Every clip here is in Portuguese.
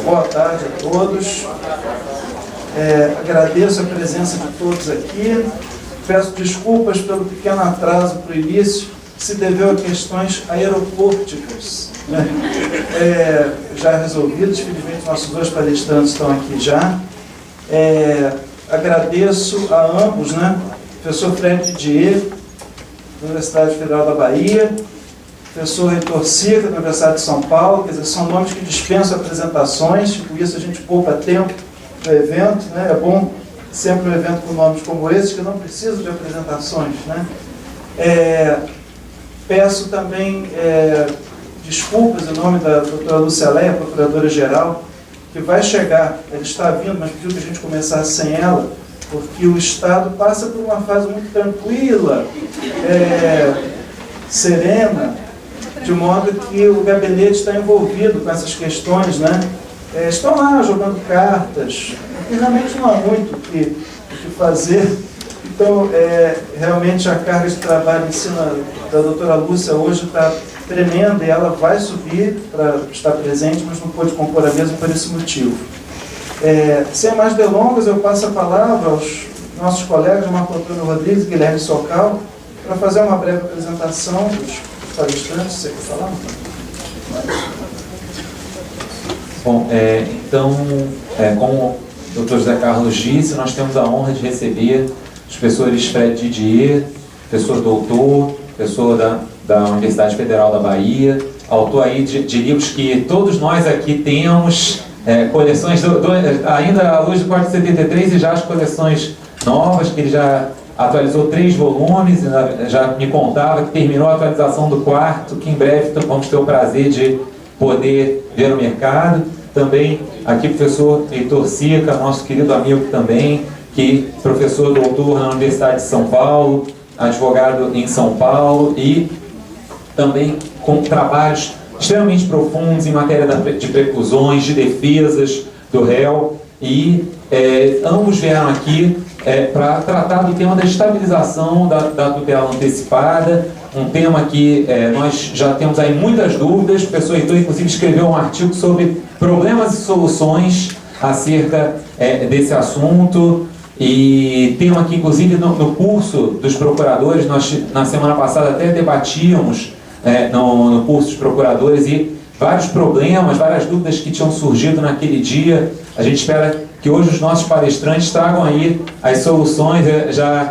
Boa tarde a todos. Agradeço a presença de todos aqui. Peço desculpas pelo pequeno atraso para o início, que se deveu a questões aeroporticas, né? Já resolvidas. Felizmente, nossos dois palestrantes estão aqui já. Agradeço a ambos, né? Professor Fred Didier, da Universidade Federal da Bahia, professor Heitor Sica, da Universidade de São Paulo. Quer dizer, são nomes que dispensam apresentações, com isso a gente poupa tempo do evento, né? É bom sempre um evento com nomes como esse, que não precisam de apresentações, né? Peço também desculpas em nome da doutora Lúcia Leia, procuradora-geral, que vai chegar, ela está vindo, mas pediu que a gente começasse sem ela, porque o Estado passa por uma fase muito tranquila, serena, de modo que o gabinete está envolvido com essas questões, né? Estão lá jogando cartas, e realmente não há muito o que fazer. Então, realmente a carga de trabalho em cima da doutora Lúcia hoje está tremenda, e ela vai subir para estar presente, mas não pôde compor a mesa por esse motivo. Sem mais delongas, eu passo a palavra aos nossos colegas Marco Antônio Rodrigues e Guilherme Socal para fazer uma breve apresentação dos palestrantes. Você quer falar? Bom, então, como o Dr. José Carlos disse, nós temos a honra de receber os professores Fred Didier, professor doutor, professor da Universidade Federal da Bahia, autor aí de livros que todos nós aqui temos, coleções, ainda à luz do Código 73, e já as coleções novas, que ele já atualizou 3 volumes, já me contava que terminou a atualização do 4º, que em breve vamos ter o prazer de poder ver no mercado. Também aqui o professor Heitor Sica, nosso querido amigo também, que professor doutor na Universidade de São Paulo, advogado em São Paulo, e também com trabalhos extremamente profundos em matéria de preclusões, de defesas do réu, e ambos vieram aqui para tratar do tema da estabilização da tutela antecipada, um tema que nós já temos aí muitas dúvidas. O professor Heitor, inclusive, escreveu um artigo sobre problemas e soluções acerca desse assunto, e tema que, inclusive, no curso dos procuradores, nós na semana passada até debatíamos no curso dos procuradores, e vários problemas, várias dúvidas que tinham surgido naquele dia. A gente espera que hoje os nossos palestrantes tragam aí as soluções. Já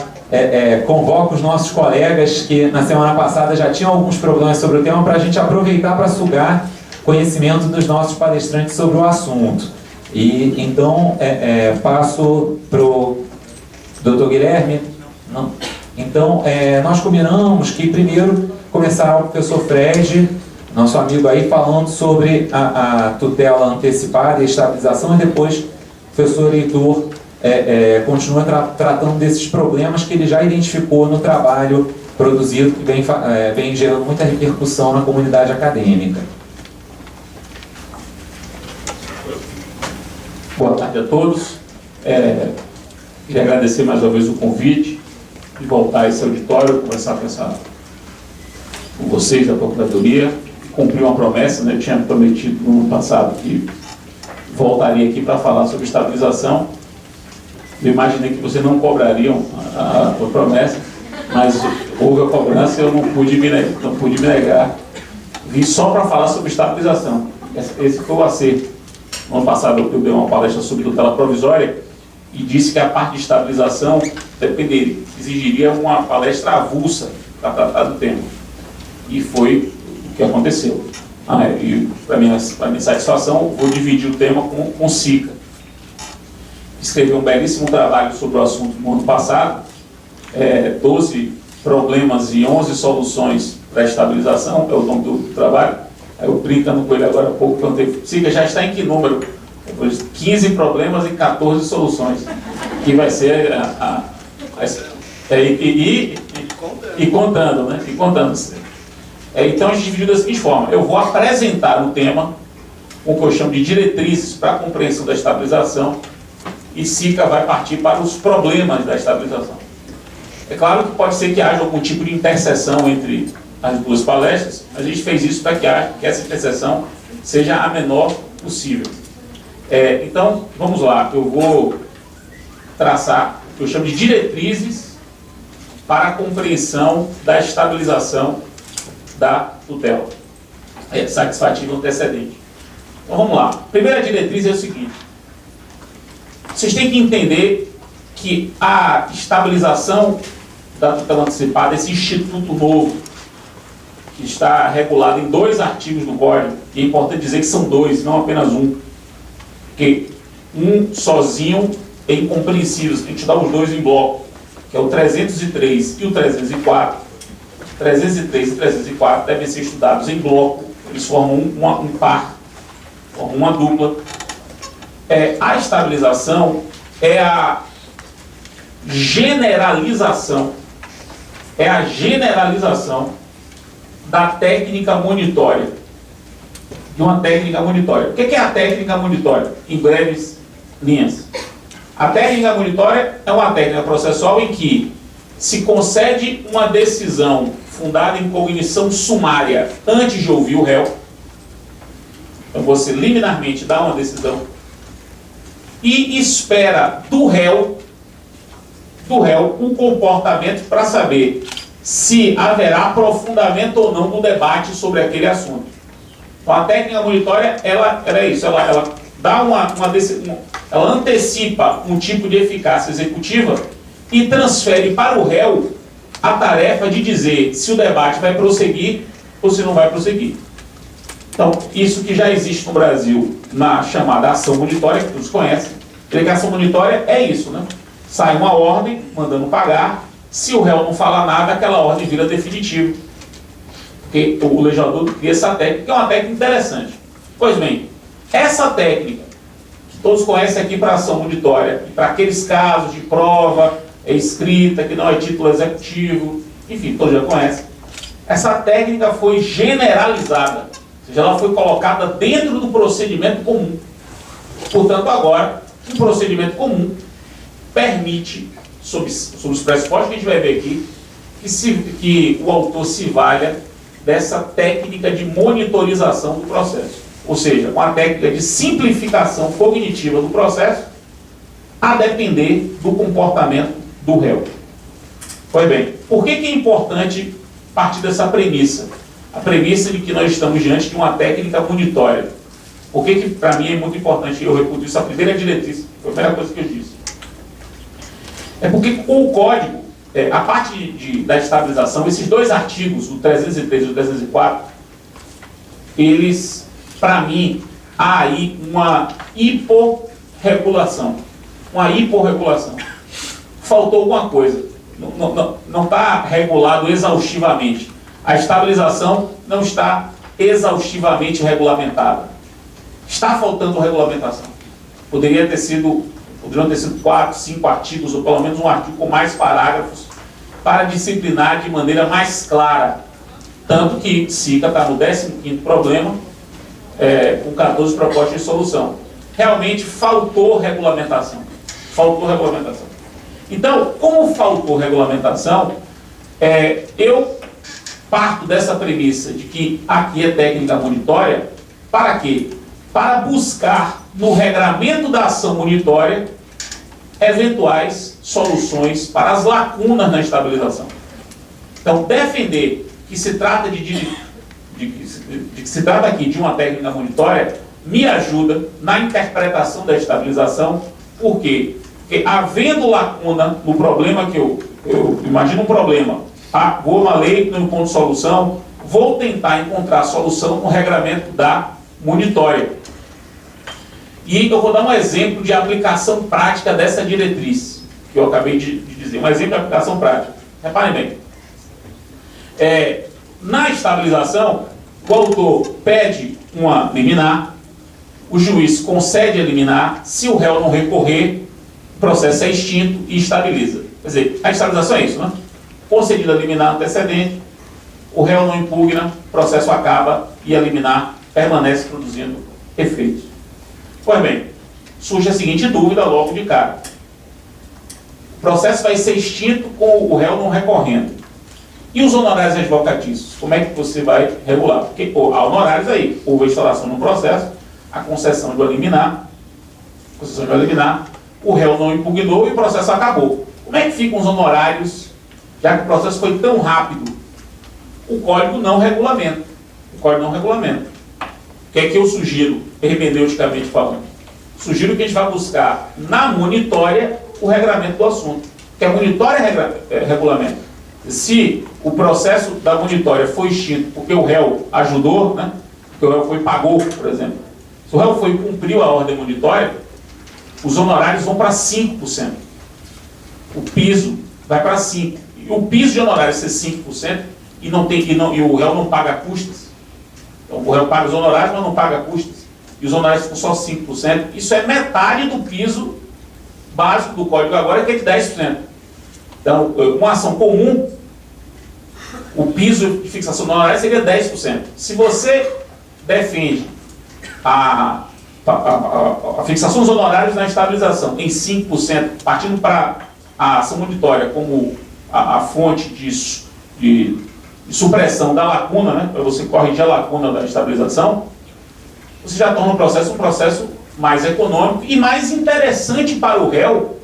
convoco os nossos colegas que na semana passada já tinham alguns problemas sobre o tema, para a gente aproveitar para sugar conhecimento dos nossos palestrantes sobre o assunto. E então passo para o Dr. Guilherme. Não. Então, nós combinamos que primeiro começará o professor Fred, nosso amigo aí, falando sobre a tutela antecipada e a estabilização, e depois o professor Heitor continua tratando desses problemas que ele já identificou no trabalho produzido, que vem gerando muita repercussão na comunidade acadêmica. Boa tarde a todos. Queria agradecer mais uma vez o convite de voltar a esse auditório, conversar com vocês da Procuradoria, cumprir uma promessa, né? Eu tinha prometido no ano passado que voltaria aqui para falar sobre estabilização. Eu imaginei que vocês não cobrariam a promessa, mas houve a cobrança e eu não pude me negar. Vim só para falar sobre estabilização. Esse foi o acerto. No ano passado eu dei uma palestra sobre tutela provisória e disse que a parte de estabilização exigiria uma palestra avulsa para tratar do tema. E foi o que aconteceu. E para minha satisfação, vou dividir o tema com o Sica. Escreveu um belíssimo trabalho sobre o assunto no ano passado, 12 problemas e 11 soluções para a estabilização, é o nome do trabalho. Eu brincando com ele agora há pouco, perguntei, Sica, já está em que número? Eu falei, 15 problemas e 14 soluções, que vai ser e contando, né? E contando. Então a gente dividiu da seguinte forma: eu vou apresentar o tema, o que eu chamo de diretrizes para a compreensão da estabilização, e Sica vai partir para os problemas da estabilização. É claro que pode ser que haja algum tipo de interseção entre as duas palestras. A gente fez isso para que essa interseção seja a menor possível. Então, vamos lá, eu vou traçar o que eu chamo de diretrizes para a compreensão da estabilização da tutela satisfativa antecedente. Então vamos lá. A primeira diretriz é o seguinte: vocês têm que entender que a estabilização da tutela antecipada, esse instituto novo, que está regulado em 2 artigos do Código, e é importante dizer que são 2, não apenas um, porque um sozinho é incompreensível, você tem que estudar os 2 em bloco, que é o 303 e o 304. 303 e 304 devem ser estudados em bloco, eles formam um par, formam uma dupla. A estabilização é a generalização, da técnica monitória. De uma técnica monitória. O que é a técnica monitória? Em breves linhas. A técnica monitória é uma técnica processual em que se concede uma decisão fundada em cognição sumária antes de ouvir o réu. Então você liminarmente dá uma decisão e espera do réu um comportamento para saber se haverá aprofundamento ou não do debate sobre aquele assunto. Então a técnica monitória, ela é isso, ela dá ela antecipa um tipo de eficácia executiva e transfere para o réu a tarefa de dizer se o debate vai prosseguir ou se não vai prosseguir. Então, isso que já existe no Brasil na chamada ação monitória, que todos conhecem. A ação monitória é isso, né? Sai uma ordem mandando pagar, se o réu não falar nada, aquela ordem vira definitiva. Porque o legislador cria essa técnica, que é uma técnica interessante. Pois bem, essa técnica, que todos conhecem aqui para ação monitória, para aqueles casos de prova escrita, que não é título executivo, enfim, todos já conhecem. Essa técnica foi generalizada, ou seja, ela foi colocada dentro do procedimento comum. Portanto, agora, um procedimento comum permite, sob os pressupostos que a gente vai ver aqui, que o autor se valha dessa técnica de monitorização do processo. Ou seja, uma técnica de simplificação cognitiva do processo, a depender do comportamento do réu. Pois bem, por que é importante partir dessa premissa? A premissa de que nós estamos diante de uma técnica monitória. Por que para mim é muito importante, eu reputo isso, a primeira diretriz, foi a primeira coisa que eu disse. É porque o código, a parte da estabilização, esses 2 artigos, o 303 e o 304, eles, para mim, há aí uma hiporregulação. Faltou alguma coisa. Não está regulado exaustivamente. A estabilização não está exaustivamente regulamentada. Está faltando regulamentação. Poderiam ter sido 4, 5 artigos, ou pelo menos um artigo com mais parágrafos, para disciplinar de maneira mais clara. Tanto que SICA está no 15º problema, com 14 propostas de solução. Realmente faltou regulamentação. Então, como faltou regulamentação, eu parto dessa premissa de que aqui é técnica monitória, para quê? Para buscar no regramento da ação monitória eventuais soluções para as lacunas na estabilização. Então, defender que se trata que se trata aqui de uma técnica monitória me ajuda na interpretação da estabilização. Por quê? Porque havendo lacuna no problema que eu imagino um problema, vou uma lei, não encontro solução, vou tentar encontrar solução no regramento da monitória. E eu vou dar um exemplo de aplicação prática dessa diretriz, que eu acabei de dizer. Um exemplo de aplicação prática. Reparem bem. Na estabilização, o autor pede uma liminar, o juiz concede a liminar, se o réu não recorrer, o processo é extinto e estabiliza. Quer dizer, a estabilização é isso, né? Concedida a liminar antecedente, o réu não impugna, o processo acaba e a liminar permanece produzindo efeitos. Pois bem, surge a seguinte dúvida logo de cara. O processo vai ser extinto com o réu não recorrendo. E os honorários advocatícios? Como é que você vai regular? Porque há honorários aí. Houve a instauração no processo, a concessão de uma liminar, concessão de ordem liminar, o réu não impugnou e o processo acabou. Como é que ficam os honorários, já que o processo foi tão rápido? O código não regulamenta. O código não regulamenta. O que é que eu sugiro, hermeneuticamente falando? Sugiro que a gente vá buscar na monitória o regramento do assunto. Porque a monitória regulamenta. Se o processo da monitória foi extinto porque o réu ajudou, né? Porque o réu foi e pagou, por exemplo. Se o réu foi e cumpriu a ordem monitória, os honorários vão para 5%. O piso vai para 5%. E o piso de honorários ser 5% e o réu não paga custas. Então o réu paga os honorários, mas não paga custas. E os honorários ficam só 5%. Isso é metade do piso básico do código agora, que é de 10%. Então, uma ação comum, o piso de fixação do honorário seria 10%. Se você defende a fixação dos honorários na estabilização em 5%, partindo para a ação monitória como a fonte de supressão da lacuna, né, para você corrigir a lacuna da estabilização, você já torna um processo mais econômico e mais interessante para o réu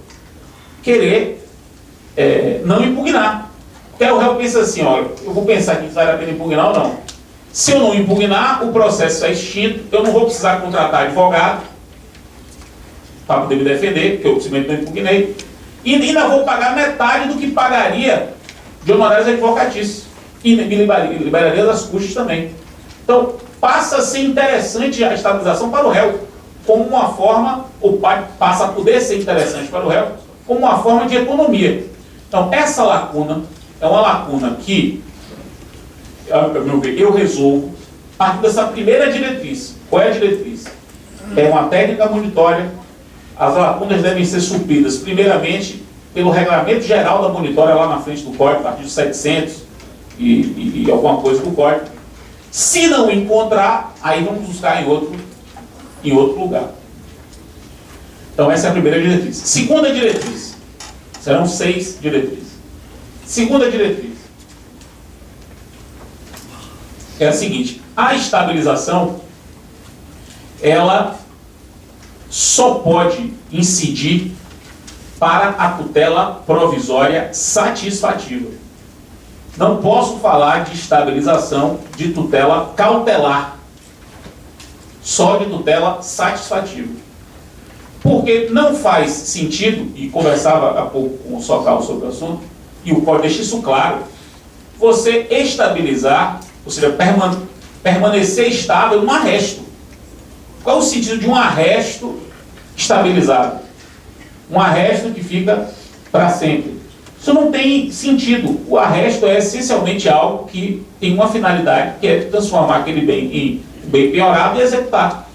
querer não impugnar. Porque o réu pensa assim, olha, eu vou pensar aqui se vale a pena impugnar ou não. Se eu não impugnar, o processo é extinto, eu não vou precisar contratar advogado para poder me defender, porque eu simplesmente não impugnei, e ainda vou pagar metade do que pagaria de honorários advocatícios. E me liberaria das custas também. Então, passa a ser interessante a estabilização para o réu, como uma forma, passa a poder ser interessante para o réu, como uma forma de economia. Então, essa lacuna é uma lacuna que, eu resolvo a partir dessa primeira diretriz. Qual é a diretriz? É uma técnica monitória. As lacunas devem ser supridas, primeiramente, pelo regramento geral da monitória lá na frente do código, a partir de 700 e alguma coisa do código. Se não encontrar, aí vamos buscar em outro lugar. Então, essa é a primeira diretriz. Segunda diretriz. Serão 6 diretrizes. Segunda diretriz é a seguinte: a estabilização, ela só pode incidir para a tutela provisória satisfativa. Não posso falar de estabilização de tutela cautelar, só de tutela satisfativa. Porque não faz sentido, e conversava há pouco com o Socal sobre o assunto, e o código deixa isso claro, você estabilizar, ou seja, permanecer estável num arresto. Qual é o sentido de um arresto estabilizado? Um arresto que fica para sempre. Isso não tem sentido. O arresto é essencialmente algo que tem uma finalidade, que é transformar aquele bem em bem piorado e executar.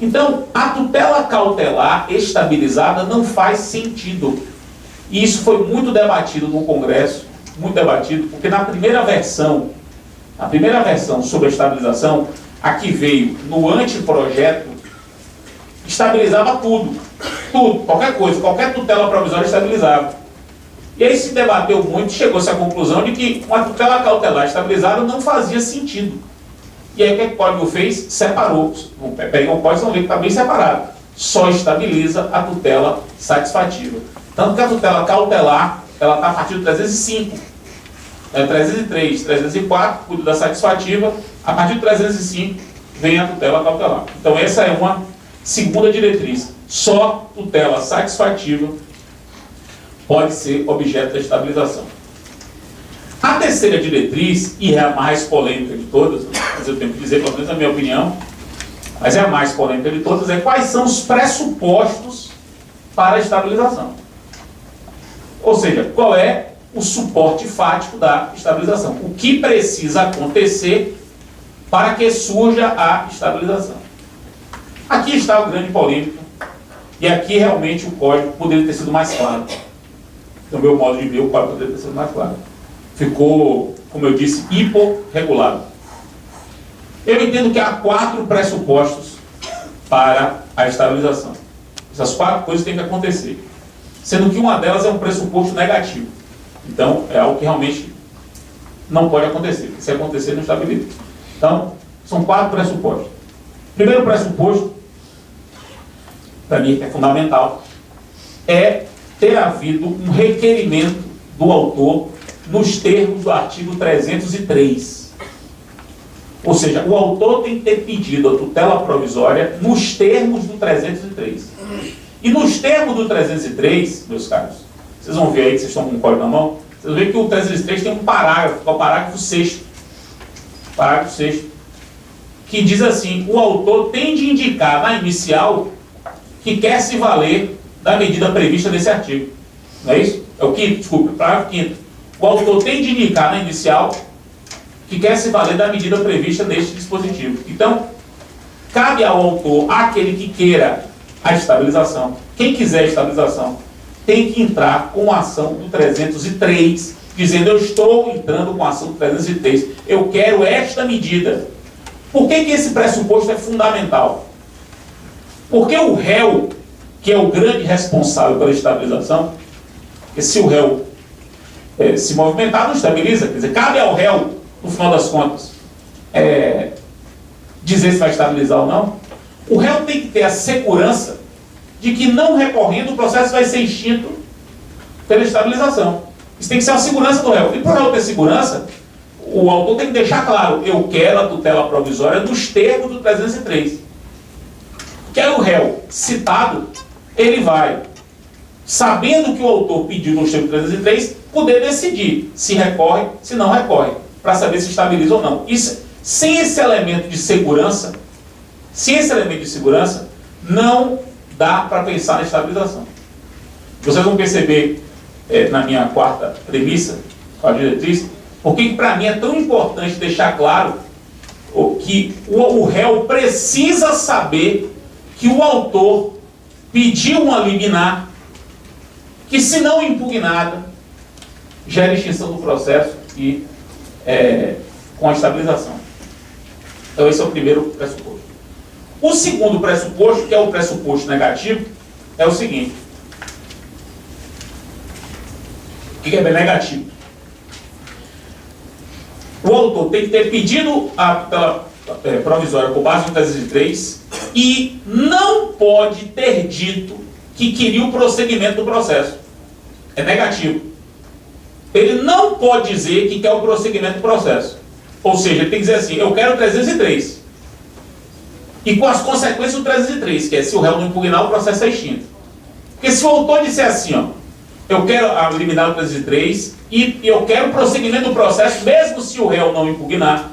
Então, a tutela cautelar estabilizada não faz sentido. E isso foi muito debatido no Congresso, muito debatido, porque na primeira versão sobre a estabilização, a que veio no anteprojeto, estabilizava tudo, qualquer coisa, qualquer tutela provisória estabilizava. E aí se debateu muito, chegou-se à conclusão de que uma tutela cautelar estabilizada não fazia sentido. E aí o que o código fez? Separou. Pega o código e vão ver que está bem separado. Só estabiliza a tutela satisfativa. Tanto que a tutela cautelar, ela está a partir do 305. 303, 304, cuida da satisfativa. A partir do 305 vem a tutela cautelar. Então essa é uma segunda diretriz. Só tutela satisfativa pode ser objeto da estabilização. A terceira diretriz, e é a mais polêmica de todas, mas eu tenho que dizer, pelo menos a minha opinião, mas é a mais polêmica de todas, é quais são os pressupostos para a estabilização. Ou seja, qual é o suporte fático da estabilização. O que precisa acontecer para que surja a estabilização. Aqui está o grande polêmico, e aqui realmente o código poderia ter sido mais claro. Do meu modo de ver, o código poderia ter sido mais claro. Ficou, como eu disse, hiporregulado. Eu entendo que há 4 pressupostos para a estabilização. Essas 4 coisas têm que acontecer. Sendo que uma delas é um pressuposto negativo. Então, é algo que realmente não pode acontecer. Se acontecer, não estabiliza. Então, são 4 pressupostos. Primeiro pressuposto para mim é fundamental, é ter havido um requerimento do autor nos termos do artigo 303. Ou seja, o autor tem que ter pedido a tutela provisória nos termos do 303. E nos termos do 303, meus caros, vocês vão ver aí que vocês estão com o código na mão, vocês vão ver que o 303 tem um parágrafo, que é o parágrafo 6º. Parágrafo 6º. Que diz assim: o autor tem de indicar na inicial que quer se valer da medida prevista nesse artigo. Não é isso? É o quinto, desculpe, parágrafo 5º. O autor tem de indicar na inicial que quer se valer da medida prevista neste dispositivo. Então, cabe ao autor, aquele que queira a estabilização, quem quiser a estabilização, tem que entrar com a ação do 303, dizendo: eu estou entrando com a ação do 303, eu quero esta medida. Por que esse pressuposto é fundamental? Porque o réu, que é o grande responsável pela estabilização, porque se o réu se movimentar, não estabiliza. Quer dizer, cabe ao réu, no final das contas, dizer se vai estabilizar ou não. O réu tem que ter a segurança de que, não recorrendo, o processo vai ser extinto pela estabilização. Isso tem que ser uma segurança do réu. E para o réu ter segurança, o autor tem que deixar claro: eu quero a tutela provisória nos termos do 303. Que aí o réu citado, ele vai, sabendo que o autor pediu nos termos do 303, poder decidir se recorre, se não recorre, para saber se estabiliza ou não. Isso, sem esse elemento de segurança, não dá para pensar na estabilização. Vocês vão perceber, na minha quarta premissa, a diretriz, porque para mim é tão importante deixar claro que o réu precisa saber que o autor pediu uma liminar que, se não impugnada, gera extinção do processo e com a estabilização. Então esse é o primeiro pressuposto. O segundo pressuposto, que é o pressuposto negativo, é o seguinte. O que é bem negativo? O autor tem que ter pedido a tutela provisória por base do 303 e não pode ter dito que queria o prosseguimento do processo. É negativo. Ele não pode dizer que quer o prosseguimento do processo. Ou seja, ele tem que dizer assim: eu quero o 303. E com as consequências do 303, que é: se o réu não impugnar, o processo é extinto. Porque se o autor disser assim, ó, eu quero eliminar o 303 e eu quero o prosseguimento do processo, mesmo se o réu não impugnar,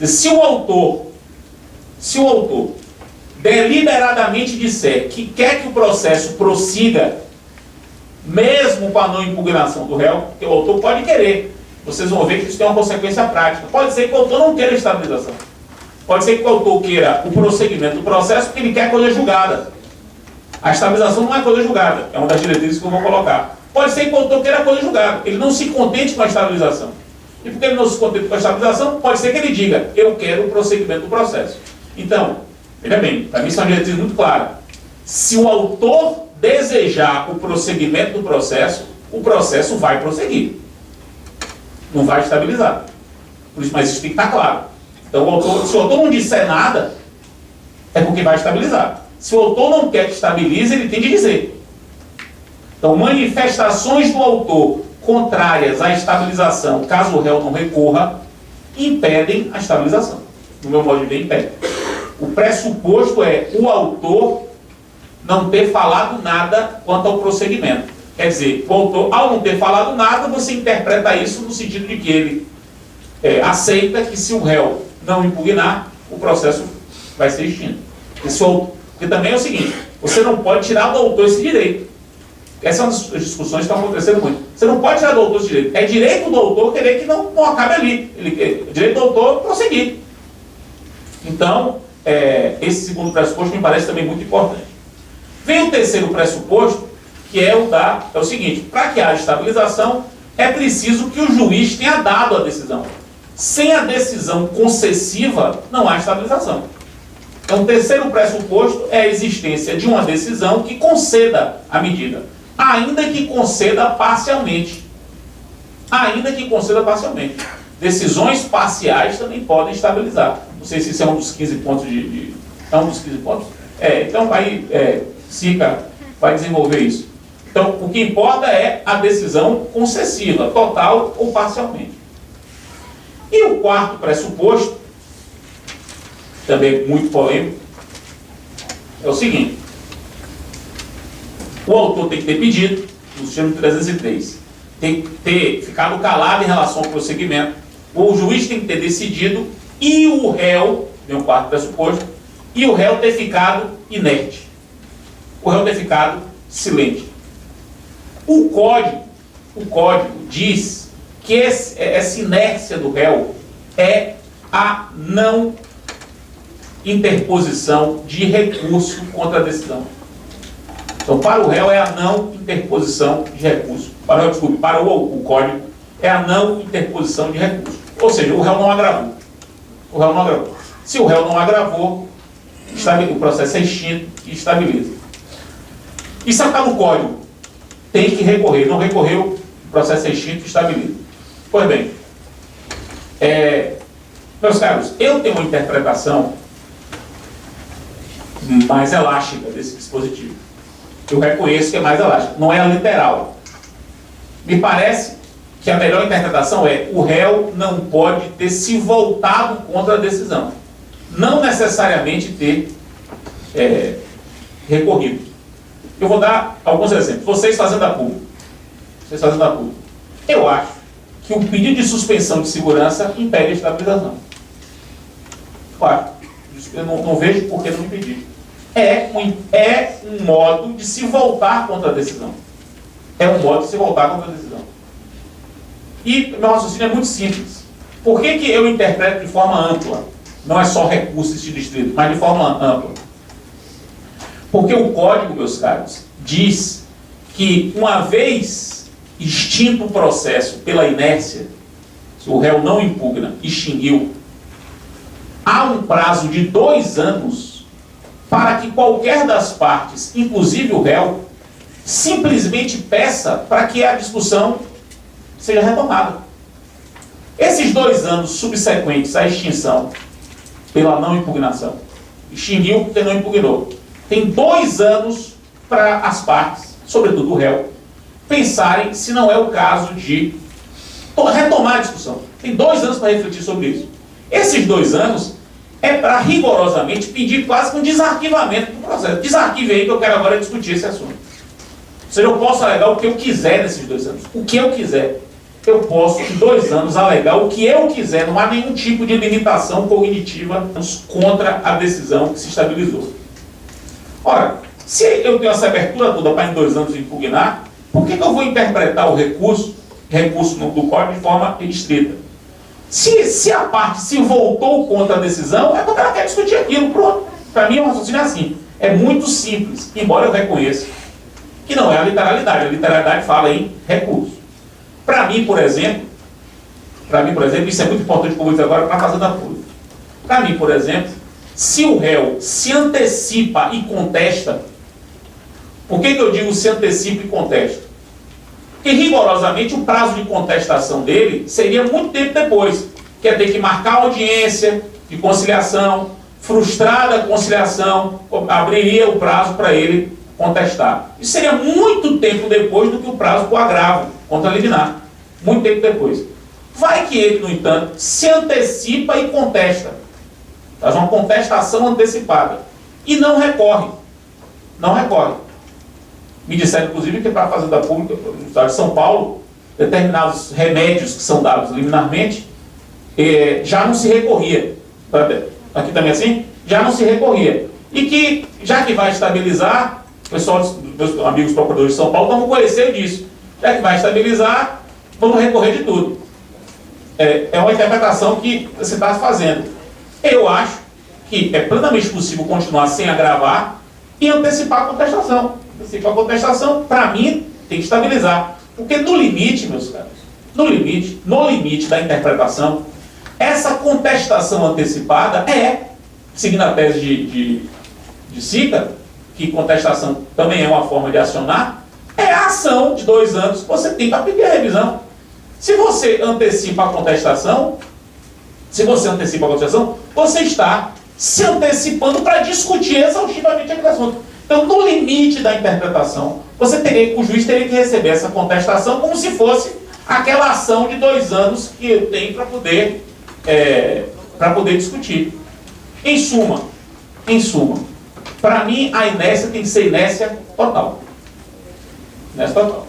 se o autor deliberadamente disser que quer que o processo prossiga, mesmo com a não impugnação do réu, que o autor pode querer, vocês vão ver que isso tem uma consequência prática. Pode ser que o autor não queira estabilização. Pode ser que o autor queira o prosseguimento do processo porque ele quer coisa julgada. A estabilização não é coisa julgada, é uma das diretrizes que eu vou colocar. Pode ser que o autor queira coisa julgada, ele não se contente com a estabilização. E porque ele não se contente com a estabilização, pode ser que ele diga: eu quero o prosseguimento do processo. Então, veja bem, para mim isso é uma diretriz muito clara. Se o autor desejar o prosseguimento do processo, o processo vai prosseguir. Não vai estabilizar. Por isso, mas isso tem que estar claro. Então, se o autor não disser nada, é porque vai estabilizar. Se o autor não quer que estabilize, ele tem de dizer. Então, manifestações do autor contrárias à estabilização, caso o réu não recorra, impedem a estabilização. No meu modo de ver, impede. O pressuposto é o autor não ter falado nada quanto ao prosseguimento. Quer dizer, o autor, ao não ter falado nada, você interpreta isso no sentido de que ele aceita que, se o réu não impugnar, o processo vai ser extinto. Porque também é o seguinte: você não pode tirar do autor esse direito. Essa é uma das discussões que estão acontecendo muito. Você não pode tirar do autor esse direito. É direito do autor querer que não acabe ali. É direito do autor prosseguir. Então, esse segundo pressuposto me parece também muito importante. Vem o terceiro pressuposto, que é o seguinte: para que haja estabilização, é preciso que o juiz tenha dado a decisão. Sem a decisão concessiva, não há estabilização. Então, o terceiro pressuposto é a existência de uma decisão que conceda a medida, ainda que conceda parcialmente. Ainda que conceda parcialmente. Decisões parciais também podem estabilizar. Não sei se isso é um dos 15 pontos É um dos 15 pontos? Então, aí, SICA vai desenvolver isso. Então, o que importa é a decisão concessiva, total ou parcialmente. E o quarto pressuposto, também muito polêmico, é o seguinte: o autor tem que ter pedido, no sistema 303, tem que ter ficado calado em relação ao prosseguimento, o juiz tem que ter decidido, e o réu, tem um quarto pressuposto, e o réu ter ficado inerte, o réu ter ficado silente. O código diz que essa inércia do réu é a não interposição de recurso contra a decisão. Então, para o réu é a não interposição de recurso. Para o código é a não interposição de recurso. Ou seja, o réu não agravou. O réu não agravou. Se o réu não agravou, o processo é extinto e estabiliza. E se está no código, tem que recorrer. Não recorreu, o processo é extinto e estabiliza. Pois bem, meus caros, eu tenho uma interpretação mais elástica desse dispositivo. Eu reconheço que é mais elástica, não é a literal. Me parece que a melhor interpretação é: o réu não pode ter se voltado contra a decisão, não necessariamente ter recorrido. Eu vou dar alguns exemplos. Vocês fazendo a pública. Eu acho que o pedido de suspensão de segurança impede a estabilização. Claro, eu não vejo por que não impedir. É um modo de se voltar contra a decisão. É um modo de se voltar contra a decisão. E meu raciocínio é muito simples. Por que eu interpreto de forma ampla? Não é só recurso de distrito, mas de forma ampla. Porque o código, meus caros, diz que uma vez extinto o processo pela inércia, se o réu não impugna, extinguiu, há um prazo de 2 anos para que qualquer das partes, inclusive o réu, simplesmente peça para que a discussão seja retomada. Esses 2 anos subsequentes à extinção pela não impugnação, extinguiu porque não impugnou, tem 2 anos para as partes, sobretudo o réu, pensarem se não é o caso de retomar a discussão. Tem 2 anos para refletir sobre isso. Esses 2 anos é para rigorosamente pedir quase que um desarquivamento do processo. Desarquive aí que eu quero agora discutir esse assunto. Ou seja, eu posso alegar o que eu quiser nesses 2 anos. O que eu quiser. Eu posso, em 2 anos, alegar o que eu quiser. Não há nenhum tipo de limitação cognitiva contra a decisão que se estabilizou. Ora, se eu tenho essa abertura toda para em 2 anos impugnar, por que eu vou interpretar o recurso do código de forma restrita? Se a parte se voltou contra a decisão, é porque ela quer discutir aquilo, pronto. Para mim, o raciocínio é assim. É muito simples, embora eu reconheça que não é a literalidade. A literalidade fala em recurso. Para mim, por exemplo, isso é muito importante, como eu disse agora, para a fazenda pública. Para mim, por exemplo, se o réu se antecipa e contesta, por que eu digo se antecipa e contesta? Porque rigorosamente o prazo de contestação dele seria muito tempo depois, que é ter que marcar audiência de conciliação, frustrada a conciliação, abriria o prazo para ele contestar. Isso seria muito tempo depois do que o prazo para o agravo contra a liminar. Muito tempo depois. Vai que ele, no entanto, se antecipa e contesta. Faz uma contestação antecipada. E não recorre. Não recorre. Me disseram, inclusive, que para a Fazenda Pública, no estado de São Paulo, determinados remédios que são dados liminarmente, já não se recorria. Aqui também assim? Já não se recorria. E que, já que vai estabilizar, o pessoal dos meus amigos procuradores de São Paulo estão conhecendo disso. Já que vai estabilizar, vamos recorrer de tudo. É uma interpretação que você está fazendo. Eu acho que é plenamente possível continuar sem agravar e antecipar a contestação. Antecipar a contestação, para mim, tem que estabilizar. Porque no limite, meus caros, no limite da interpretação, essa contestação antecipada seguindo a tese de SICA, que contestação também é uma forma de acionar, é a ação de 2 anos que você tem para pedir a revisão. Se você antecipa a contestação, você está se antecipando para discutir exaustivamente aquele assunto. Então, no limite da interpretação, o juiz teria que receber essa contestação como se fosse aquela ação de 2 anos que eu tenho para poder discutir. Em suma, para mim a inércia tem que ser inércia total. Inércia total.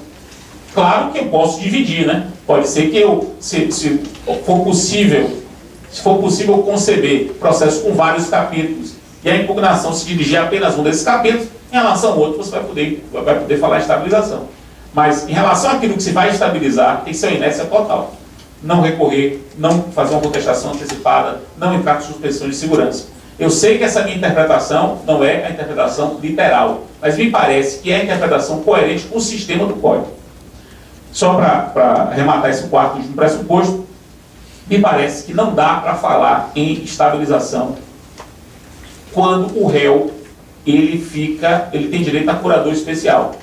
Claro que eu posso dividir, né? Pode ser que se for possível conceber processo com vários capítulos e a impugnação se dirigir a apenas um desses capítulos, em relação ao outro você vai poder falar estabilização. Mas em relação àquilo que se vai estabilizar, tem que ser uma inércia total. Não recorrer, não fazer uma contestação antecipada, não entrar com suspensão de segurança. Eu sei que essa minha interpretação não é a interpretação literal, mas me parece que é a interpretação coerente com o sistema do Código. Só para arrematar esse quarto último pressuposto, me parece que não dá para falar em estabilização quando o réu ele tem direito a curador especial.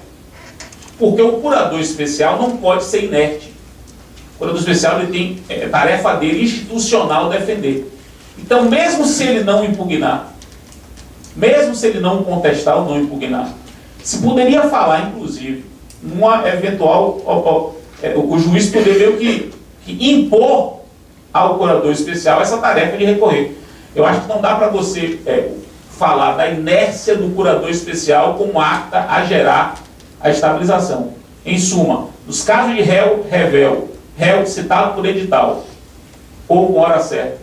Porque o curador especial não pode ser inerte. O curador especial ele tem tarefa dele institucional defender. Então, mesmo se ele não impugnar, mesmo se ele não contestar ou não impugnar, se poderia falar, inclusive, numa eventual, o juiz poder meio que impor ao curador especial essa tarefa de recorrer. Eu acho que não dá para você falar da inércia do curador especial como apta a gerar a estabilização. Em suma, nos casos de réu citado por edital, ou com hora certa,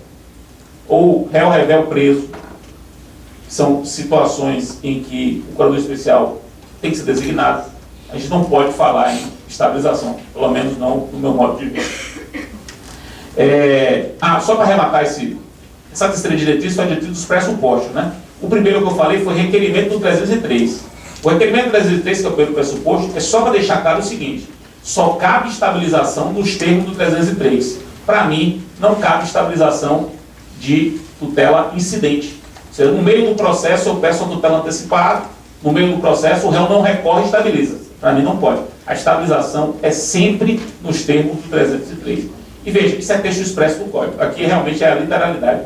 ou réu preso, são situações em que o curador especial tem que ser designado, a gente não pode falar em estabilização, pelo menos não no meu modo de ver. Só para arrematar essa terceira diretriz foi a diretriz dos pressupostos, né? O primeiro que eu falei foi requerimento do 303. O requerimento do 303, que é o primeiro pressuposto, é só para deixar claro o seguinte: só cabe estabilização nos termos do 303. Para mim, não cabe estabilização de tutela incidente. Ou seja, no meio do processo eu peço a tutela antecipada, no meio do processo o réu não recorre e estabiliza. Para mim não pode. A estabilização é sempre nos termos do 303. E veja, isso é texto expresso do Código. Aqui realmente é a literalidade.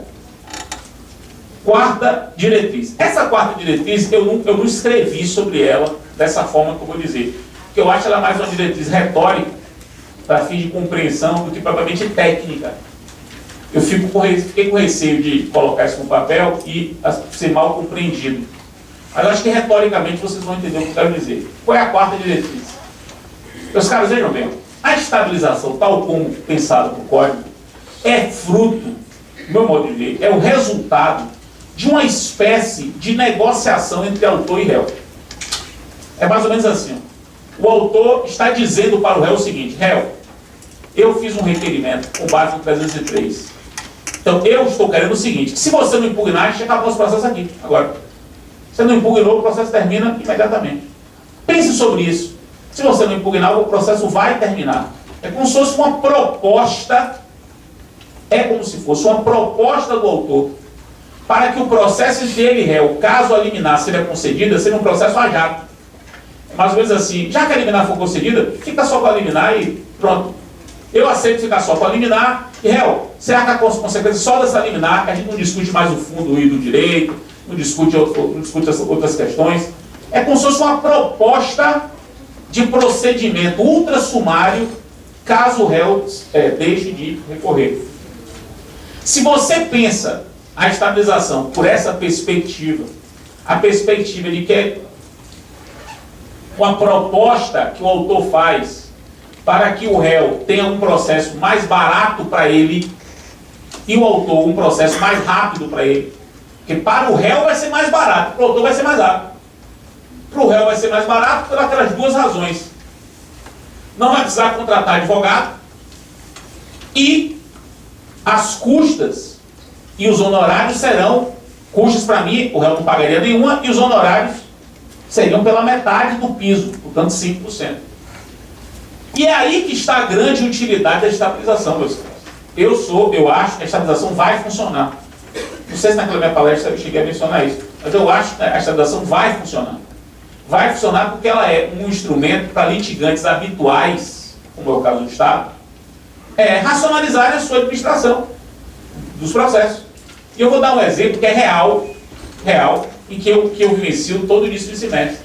Quarta diretriz. Essa quarta diretriz, eu não escrevi sobre ela dessa forma que eu vou dizer. Porque eu acho ela mais uma diretriz retórica, para fim de compreensão, do que propriamente técnica. Eu fiquei com receio de colocar isso no papel e ser mal compreendido. Mas eu acho que retoricamente vocês vão entender o que eu quero dizer. Qual é a quarta diretriz? Meus caros, vejam bem. A estabilização, tal como pensada no Código, é fruto, do meu modo de ver, é o resultado de uma espécie de negociação entre autor e réu. É mais ou menos assim. O autor está dizendo para o réu o seguinte: réu, eu fiz um requerimento com base no 303. Então, eu estou querendo o seguinte: se você não impugnar, a gente acabou esse processo aqui. Agora, você não impugnou, o processo termina imediatamente. Pense sobre isso. Se você não impugnar, o processo vai terminar. É como se fosse uma proposta, do autor para que o processo dele, réu, caso a liminar seja concedida, seja um processo a jato. É mais ou menos assim: já que a liminar for concedida, fica só com a liminar e pronto. Eu aceito ficar só com a liminar e, réu, será que a consequência só dessa liminar, que a gente não discute mais o fundo do direito, não discute outras questões, é como se fosse uma proposta de procedimento ultrassumário, caso o réu deixe de recorrer. Se você pensa a estabilização por essa perspectiva, a perspectiva de que é uma proposta que o autor faz para que o réu tenha um processo mais barato para ele e o autor um processo mais rápido para ele. Porque para o réu vai ser mais barato, para o autor vai ser mais rápido. Para o réu vai ser mais barato por aquelas duas razões. Não vai precisar contratar advogado e as custas e os honorários serão, custas para mim, o réu não pagaria nenhuma, e os honorários seriam pela metade do piso, portanto 5%. E é aí que está a grande utilidade da estabilização, meus caros. Eu acho que a estabilização vai funcionar. Não sei se naquela minha palestra eu cheguei a mencionar isso, mas eu acho que a estabilização vai funcionar. Vai funcionar porque ela é um instrumento para litigantes habituais, como é o caso do Estado, racionalizarem a sua administração dos processos. E eu vou dar um exemplo que é real, e que eu vivencio todo início de semestre.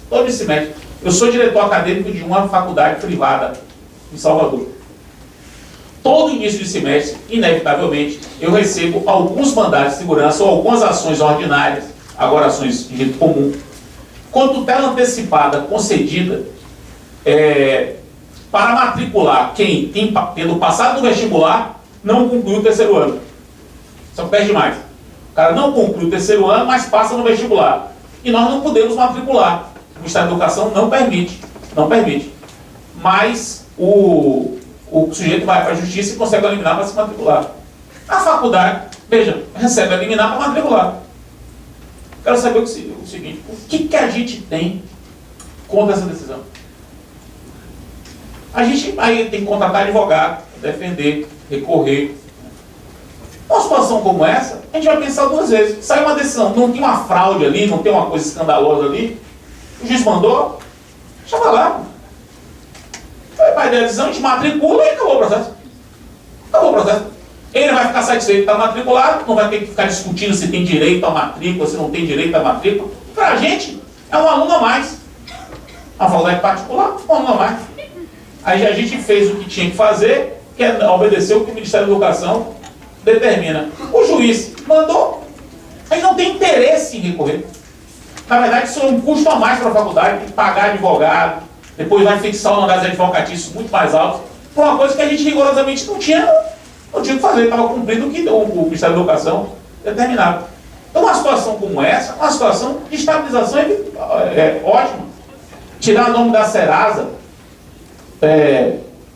Todo esse semestre. Eu sou diretor acadêmico de uma faculdade privada em Salvador. Todo início de semestre, inevitavelmente, eu recebo alguns mandados de segurança ou algumas ações ordinárias, agora ações de direito comum, com tutela antecipada concedida para matricular quem, tendo passado no vestibular, não concluiu o terceiro ano. Só perde mais. O cara não conclui o terceiro ano, mas passa no vestibular. E nós não podemos matricular. O Ministério da Educação não permite. Não permite. Mas o sujeito vai para a justiça e consegue eliminar para se matricular. A faculdade, veja, recebe eliminar para matricular. Quero saber o seguinte, o que a gente tem contra essa decisão? A gente aí tem que contratar advogado, defender, recorrer. Uma situação como essa, a gente vai pensar duas vezes. Sai uma decisão, não tem uma fraude ali, não tem uma coisa escandalosa ali, o juiz mandou, chama lá. Vai dar a decisão, a gente matricula e acabou o processo. Acabou o processo. Ele vai ficar satisfeito de estar matriculado, não vai ter que ficar discutindo se tem direito à matrícula, se não tem direito à matrícula. Para a gente, é um aluno a mais. A faculdade particular, um aluno a mais. Aí a gente fez o que tinha que fazer, que é obedecer o que o Ministério da Educação determina. O juiz mandou, a gente não tem interesse em recorrer. Na verdade, isso é um custo a mais para a faculdade, tem que pagar advogado, depois vai fixar um honorários advocatícios muito mais altos, por uma coisa que a gente rigorosamente não tinha o que fazer, estava cumprindo o que o Ministério da Educação determinava. Então, uma situação como essa, uma situação de estabilização é ótima. Tirar o nome da Serasa,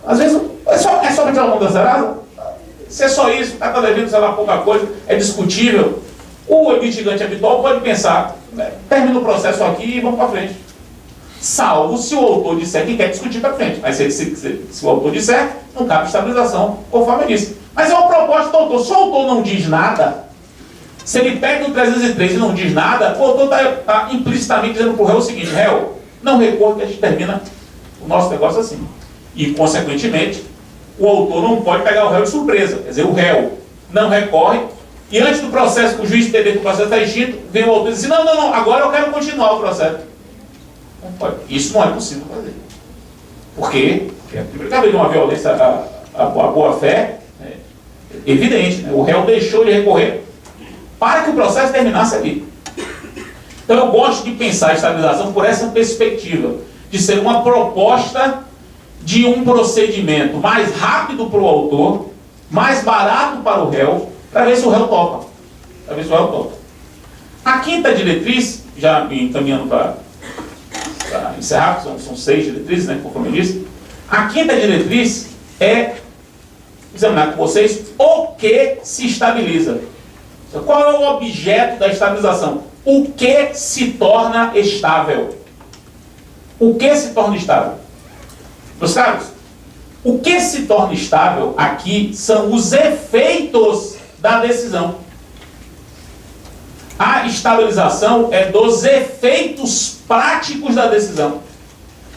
às vezes, é só para tirar o nome da Serasa? Se é só isso, o cara está devendo, sei lá, pouca coisa, é discutível. O litigante habitual pode pensar, termina o processo aqui e vamos para frente. Salvo se o autor disser que quer discutir para frente. Mas se o autor disser, não cabe estabilização, conforme eu disse. Mas é uma proposta do autor. Se o autor não diz nada, se ele pega no 303 e não diz nada, o autor está implicitamente dizendo para o réu o seguinte: réu, não recorra que a gente termina o nosso negócio assim. E, consequentemente, o autor não pode pegar o réu de surpresa. Quer dizer, o réu não recorre, e antes do processo, o juiz entender que o processo está extinto, vem o autor e diz: não, agora eu quero continuar o processo. Não pode. Isso não é possível fazer. Por quê? Porque, primeiro, que haveria uma violência à boa-fé evidente. Né? O réu deixou de recorrer para que o processo terminasse ali. Então, eu gosto de pensar a estabilização por essa perspectiva, de ser uma proposta de um procedimento mais rápido para o autor, mais barato para o réu, para ver se o réu topa. Para ver se o réu topa. A quinta diretriz, já me encaminhando para encerrar, são 6 diretrizes, né, conforme eu disse. A quinta diretriz é examinar com vocês o que se estabiliza. Qual é o objeto da estabilização? O que se torna estável? O que se torna estável? Meus caros, o que se torna estável aqui são os efeitos da decisão. A estabilização é dos efeitos práticos da decisão.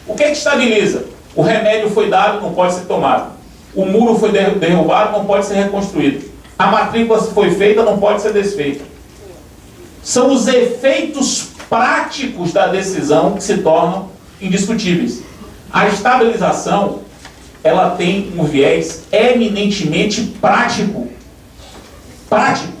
O que estabiliza? O remédio foi dado, não pode ser tomado. O muro foi derrubado, não pode ser reconstruído. A matrícula foi feita, não pode ser desfeita. São os efeitos práticos da decisão que se tornam indiscutíveis. A estabilização, ela tem um viés eminentemente prático. Prático.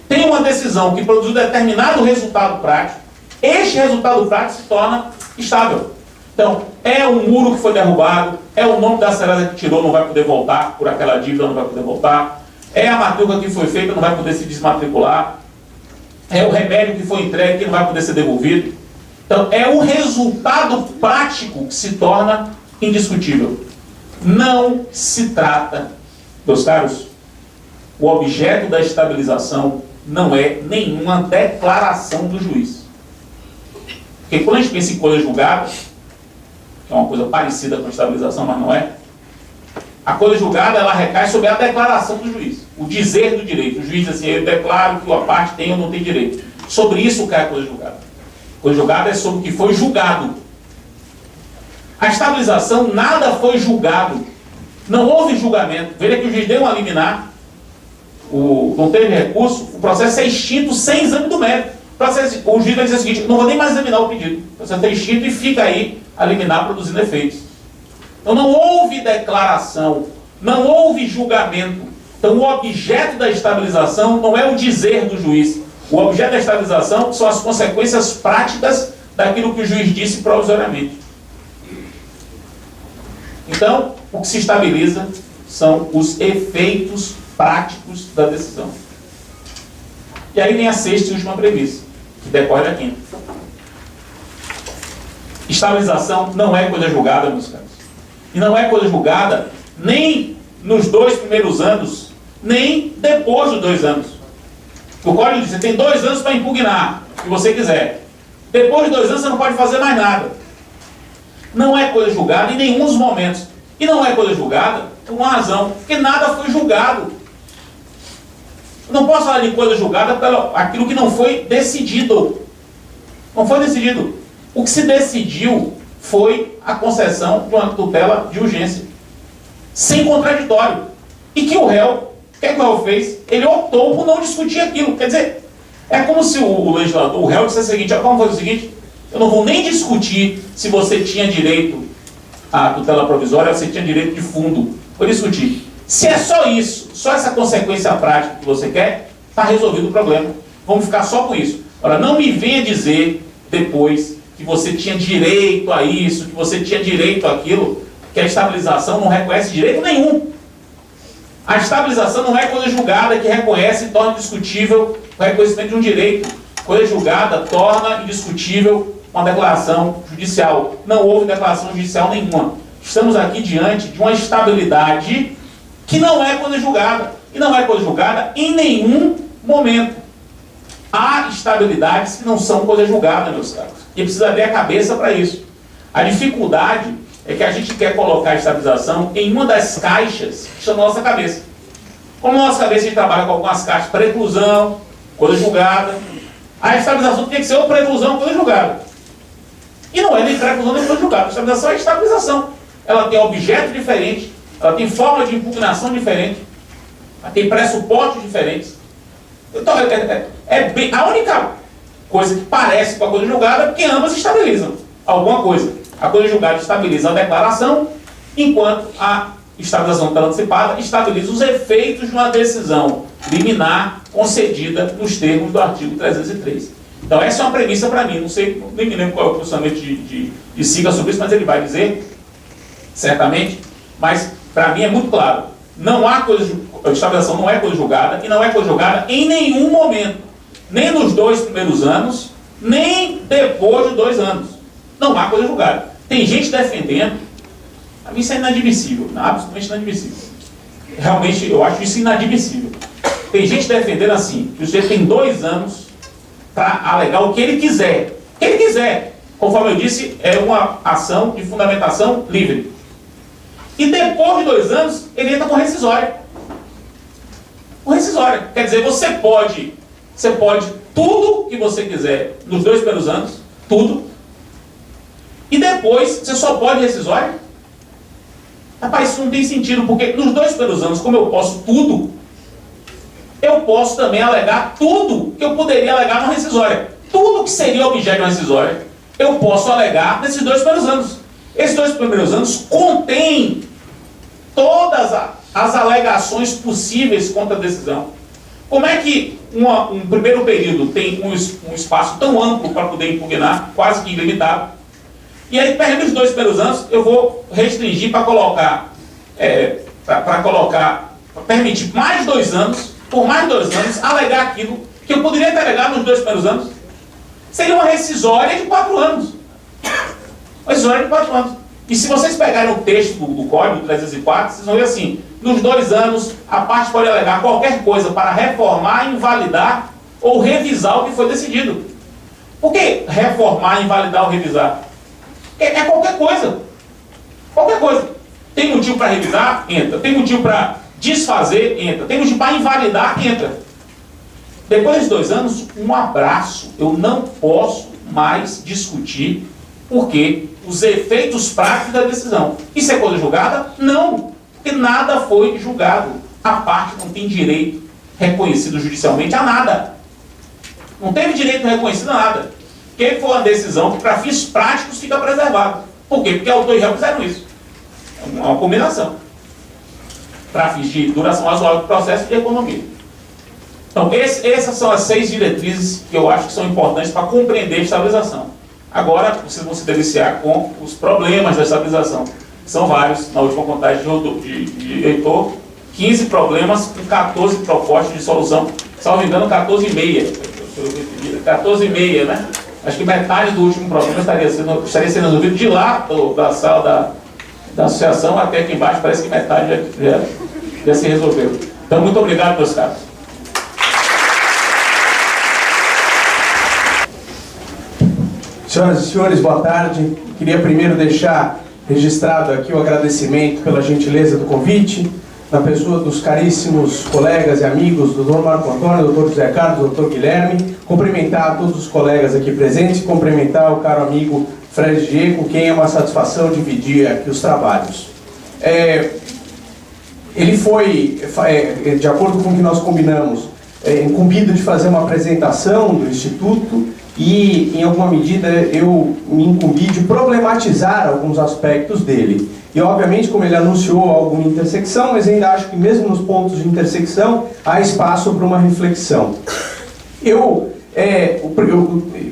Tem uma decisão que produz determinado resultado prático. Este resultado prático se torna estável. Então, é um muro que foi derrubado, é o nome da Serasa que tirou, não vai poder voltar, por aquela dívida não vai poder voltar, é a matrícula que foi feita, não vai poder se desmatricular, é o remédio que foi entregue, que não vai poder ser devolvido. Então, é o resultado prático que se torna indiscutível. Não se trata, meus caros, o objeto da estabilização não é nenhuma declaração do juiz. Porque quando a gente pensa em coisa julgada, que é uma coisa parecida com a estabilização, mas não é, a coisa julgada, ela recai sobre a declaração do juiz, o dizer do direito. O juiz diz assim: eu declaro que a parte tem ou não tem direito. Sobre isso cai a coisa julgada. A coisa julgada é sobre o que foi julgado. A estabilização, nada foi julgado. Não houve julgamento. Veja que o juiz deu uma liminar, não teve recurso, o processo é extinto sem exame do mérito. O juiz vai dizer o seguinte: não vou nem mais examinar o pedido. O processo é extinto e fica aí a liminar produzindo efeitos. Então não houve declaração, não houve julgamento. Então o objeto da estabilização não é o dizer do juiz. O objeto da estabilização são as consequências práticas daquilo que o juiz disse provisoriamente. Então, o que se estabiliza são os efeitos práticos da decisão. E aí vem a sexta e última premissa, que decorre da quinta. Estabilização não é coisa julgada, meus caros. E não é coisa julgada nem nos 2 primeiros anos, nem depois dos 2 anos. O código diz: você tem 2 anos para impugnar, se você quiser. Depois de 2 anos você não pode fazer mais nada. Não é coisa julgada em nenhum dos momentos. E não é coisa julgada por uma razão, porque nada foi julgado. Eu não posso falar de coisa julgada pelo aquilo que não foi decidido. Não foi decidido. O que se decidiu foi a concessão de uma tutela de urgência, sem contraditório. E que o réu, o que é que o réu fez? Ele optou por não discutir aquilo. Quer dizer, é como se o legislador, o réu, dissesse o seguinte: vamos fazer o seguinte, eu não vou nem discutir se você tinha direito à tutela provisória, você tinha direito de fundo. Vou discutir. Se é só isso, só essa consequência prática que você quer, está resolvido o problema. Vamos ficar só com isso. Agora, não me venha dizer depois que você tinha direito a isso, que você tinha direito àquilo, que a estabilização não reconhece direito nenhum. A estabilização não é coisa julgada que reconhece e torna indiscutível o reconhecimento de um direito. Coisa julgada torna indiscutível uma declaração judicial. Não houve declaração judicial nenhuma. Estamos aqui diante de uma estabilidade que não é coisa julgada. E não é coisa julgada em nenhum momento. Há estabilidades que não são coisa julgada, meus caros. E precisa ter a cabeça para isso. A dificuldade é que a gente quer colocar a estabilização em uma das caixas que estão na nossa cabeça. Como na nossa cabeça a gente trabalha com algumas caixas, preclusão, coisa julgada. A estabilização tem que ser ou preclusão ou coisa julgada. E não é nem preclusão nem coisa julgada. A estabilização é estabilização. Ela tem objeto diferente, ela tem forma de impugnação diferente, ela tem pressupostos diferentes. Então, a única coisa que parece com a coisa julgada é porque ambas estabilizam alguma coisa. A coisa julgada estabiliza a declaração, enquanto a estabilização pela antecipada estabiliza os efeitos de uma decisão liminar concedida nos termos do artigo 303. Então essa é uma premissa para mim. Não sei, nem me lembro qual é o posicionamento de Siga sobre isso, mas ele vai dizer, certamente. Mas para mim é muito claro. Não há coisa, a estabilização não é coisa julgada, e não é coisa julgada em nenhum momento. Nem nos 2 primeiros anos, nem depois de 2 anos. Não há coisa julgada. Tem gente defendendo, a mim isso é inadmissível, absolutamente inadmissível. Realmente, eu acho isso inadmissível. Tem gente defendendo assim, que o sujeito tem 2 anos para alegar o que ele quiser. O que ele quiser. Conforme eu disse, é uma ação de fundamentação livre. E depois de 2 anos, ele entra com rescisória. Com rescisória. Quer dizer, você pode tudo que você quiser nos 2 primeiros anos, tudo. E depois, você só pode rescisória? Rapaz, isso não tem sentido, porque nos 2 primeiros anos, como eu posso tudo, eu posso também alegar tudo que eu poderia alegar numa rescisória. Tudo que seria objeto de uma rescisória, eu posso alegar nesses 2 primeiros anos. Esses 2 primeiros anos contêm todas as alegações possíveis contra a decisão. Como é que um primeiro período tem um espaço tão amplo para poder impugnar, quase que ilimitado, e aí, perdendo os 2 primeiros anos, eu vou restringir para colocar, para permitir mais 2 anos, por mais 2 anos, alegar aquilo que eu poderia ter alegado nos 2 primeiros anos? Seria uma rescisória de 4 anos. Uma rescisória de 4 anos. E se vocês pegarem o texto do Código 304, vocês vão ver assim: nos 2 anos, a parte pode alegar qualquer coisa para reformar, invalidar ou revisar o que foi decidido. Por que reformar, invalidar ou revisar? É qualquer coisa. Qualquer coisa. Tem motivo para revisar? Entra. Tem motivo para desfazer? Entra. Tem motivo para invalidar? Entra. Depois de 2 anos, um abraço. Eu não posso mais discutir porque os efeitos práticos da decisão. Isso é coisa julgada? Não. Porque nada foi julgado. A parte não tem direito reconhecido judicialmente a nada. Não teve direito reconhecido a nada. Que foi uma decisão que, para fins práticos, fica preservada. Por quê? Porque autor e réu fizeram isso. É uma combinação. Para fins de duração razoável do processo e de economia. Então, essas são as 6 diretrizes que eu acho que são importantes para compreender a estabilização. Agora, vocês vão se deliciar com os problemas da estabilização. São vários, na última contagem de Heitor, 15 problemas com 14 propostas de solução. Salvo engano, 14,5. 14,5, né? Acho que metade do último problema estaria sendo resolvido de lá, da sala da associação, até aqui embaixo, parece que metade já se resolveu. Então, muito obrigado, meus caros. Senhoras e senhores, boa tarde. Queria primeiro deixar registrado aqui o agradecimento pela gentileza do convite, na pessoa dos caríssimos colegas e amigos do Dr. Marco Antônio, do Dr. José Carlos, do Dr. Guilherme, cumprimentar a todos os colegas aqui presentes e cumprimentar o caro amigo Fred G, com quem é uma satisfação dividir aqui os trabalhos. Ele foi, de acordo com o que nós combinamos, incumbido de fazer uma apresentação do Instituto e, em alguma medida, eu me incumbi de problematizar alguns aspectos dele. E, obviamente, como ele anunciou alguma intersecção, mas ainda acho que mesmo nos pontos de intersecção há espaço para uma reflexão.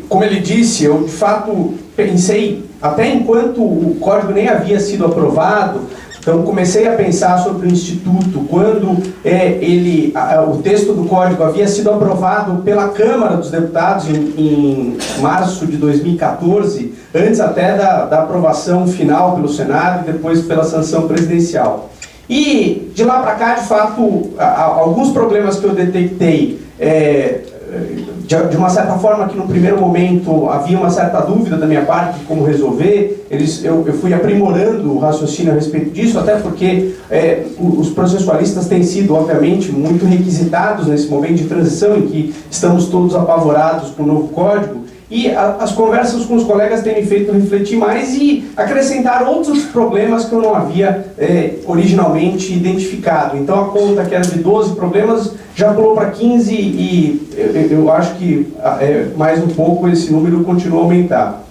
Como ele disse, eu de fato pensei, até enquanto o código nem havia sido aprovado, então comecei a pensar sobre o Instituto, quando o texto do código havia sido aprovado pela Câmara dos Deputados em março de 2014, antes até da aprovação final pelo Senado e depois pela sanção presidencial. E de lá para cá, de fato, alguns problemas que eu detectei, de uma certa forma que no primeiro momento havia uma certa dúvida da minha parte de como resolver, eu fui aprimorando o raciocínio a respeito disso, até porque os processualistas têm sido, obviamente, muito requisitados nesse momento de transição em que estamos todos apavorados com o novo código, e as conversas com os colegas têm me feito refletir mais e acrescentar outros problemas que eu não havia originalmente identificado. Então a conta que era de 12 problemas já pulou para 15 e eu acho que mais um pouco esse número continua a aumentar.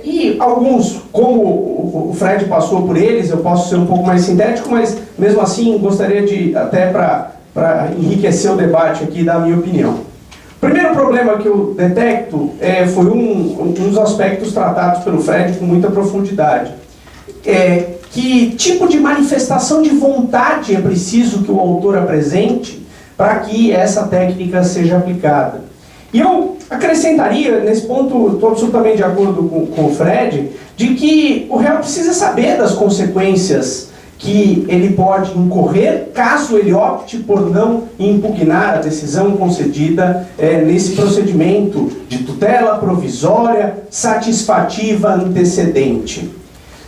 E alguns, como o Fred passou por eles, eu posso ser um pouco mais sintético, mas mesmo assim gostaria de, até para enriquecer o debate aqui, dar a minha opinião. O primeiro problema que eu detecto foi um dos aspectos tratados pelo Fred com muita profundidade. Que tipo de manifestação de vontade é preciso que o autor apresente para que essa técnica seja aplicada? E eu acrescentaria, nesse ponto, estou absolutamente de acordo com o Fred, de que o réu precisa saber das consequências que ele pode incorrer caso ele opte por não impugnar a decisão concedida nesse procedimento de tutela provisória satisfativa antecedente.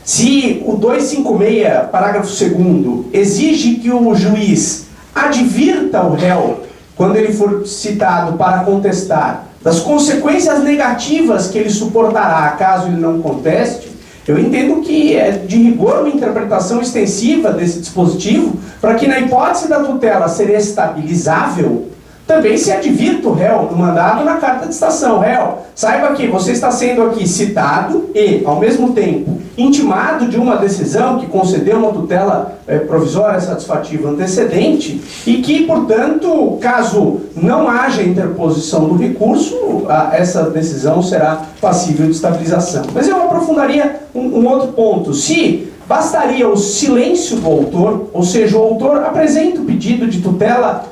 Se o 256, parágrafo 2º, exige que o juiz advirta o réu, quando ele for citado para contestar, das consequências negativas que ele suportará caso ele não conteste, eu entendo que é de rigor uma interpretação extensiva desse dispositivo para que, na hipótese da tutela ser estabilizável, também se advirta o réu no mandado na carta de citação. Réu, saiba que você está sendo aqui citado e, ao mesmo tempo, intimado de uma decisão que concedeu uma tutela provisória satisfativa antecedente e que, portanto, caso não haja interposição do recurso, essa decisão será passível de estabilização. Mas eu aprofundaria um outro ponto. Se bastaria o silêncio do autor, ou seja, o autor apresenta o pedido de tutela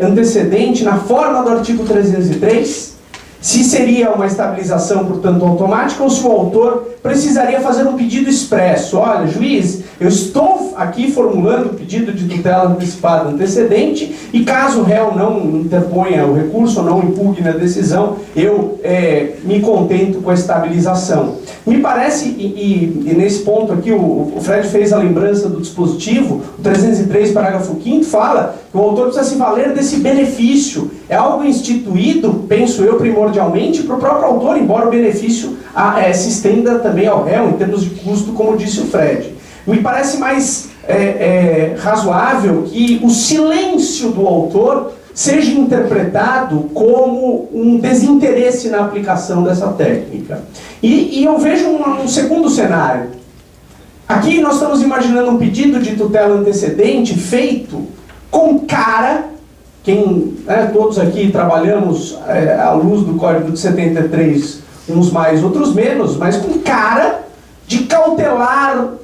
antecedente na forma do artigo 303, se seria uma estabilização, portanto, automática, ou se o autor precisaria fazer um pedido expresso. Olha, juiz, eu estou aqui formulando o pedido de tutela antecipada antecedente e caso o réu não interponha o recurso ou não impugne a decisão, eu me contento com a estabilização. Me parece, e nesse ponto aqui o Fred fez a lembrança do dispositivo, o 303, parágrafo 5º, fala que o autor precisa se valer desse benefício. É algo instituído, penso eu, primordialmente para o próprio autor, embora o benefício se estenda também ao réu, em termos de custo, como disse o Fred. Me parece mais razoável que o silêncio do autor seja interpretado como um desinteresse na aplicação dessa técnica. E eu vejo um segundo cenário. Aqui nós estamos imaginando um pedido de tutela antecedente feito com cara, todos aqui trabalhamos à luz do Código de 73, uns mais, outros menos, mas com cara de cautelar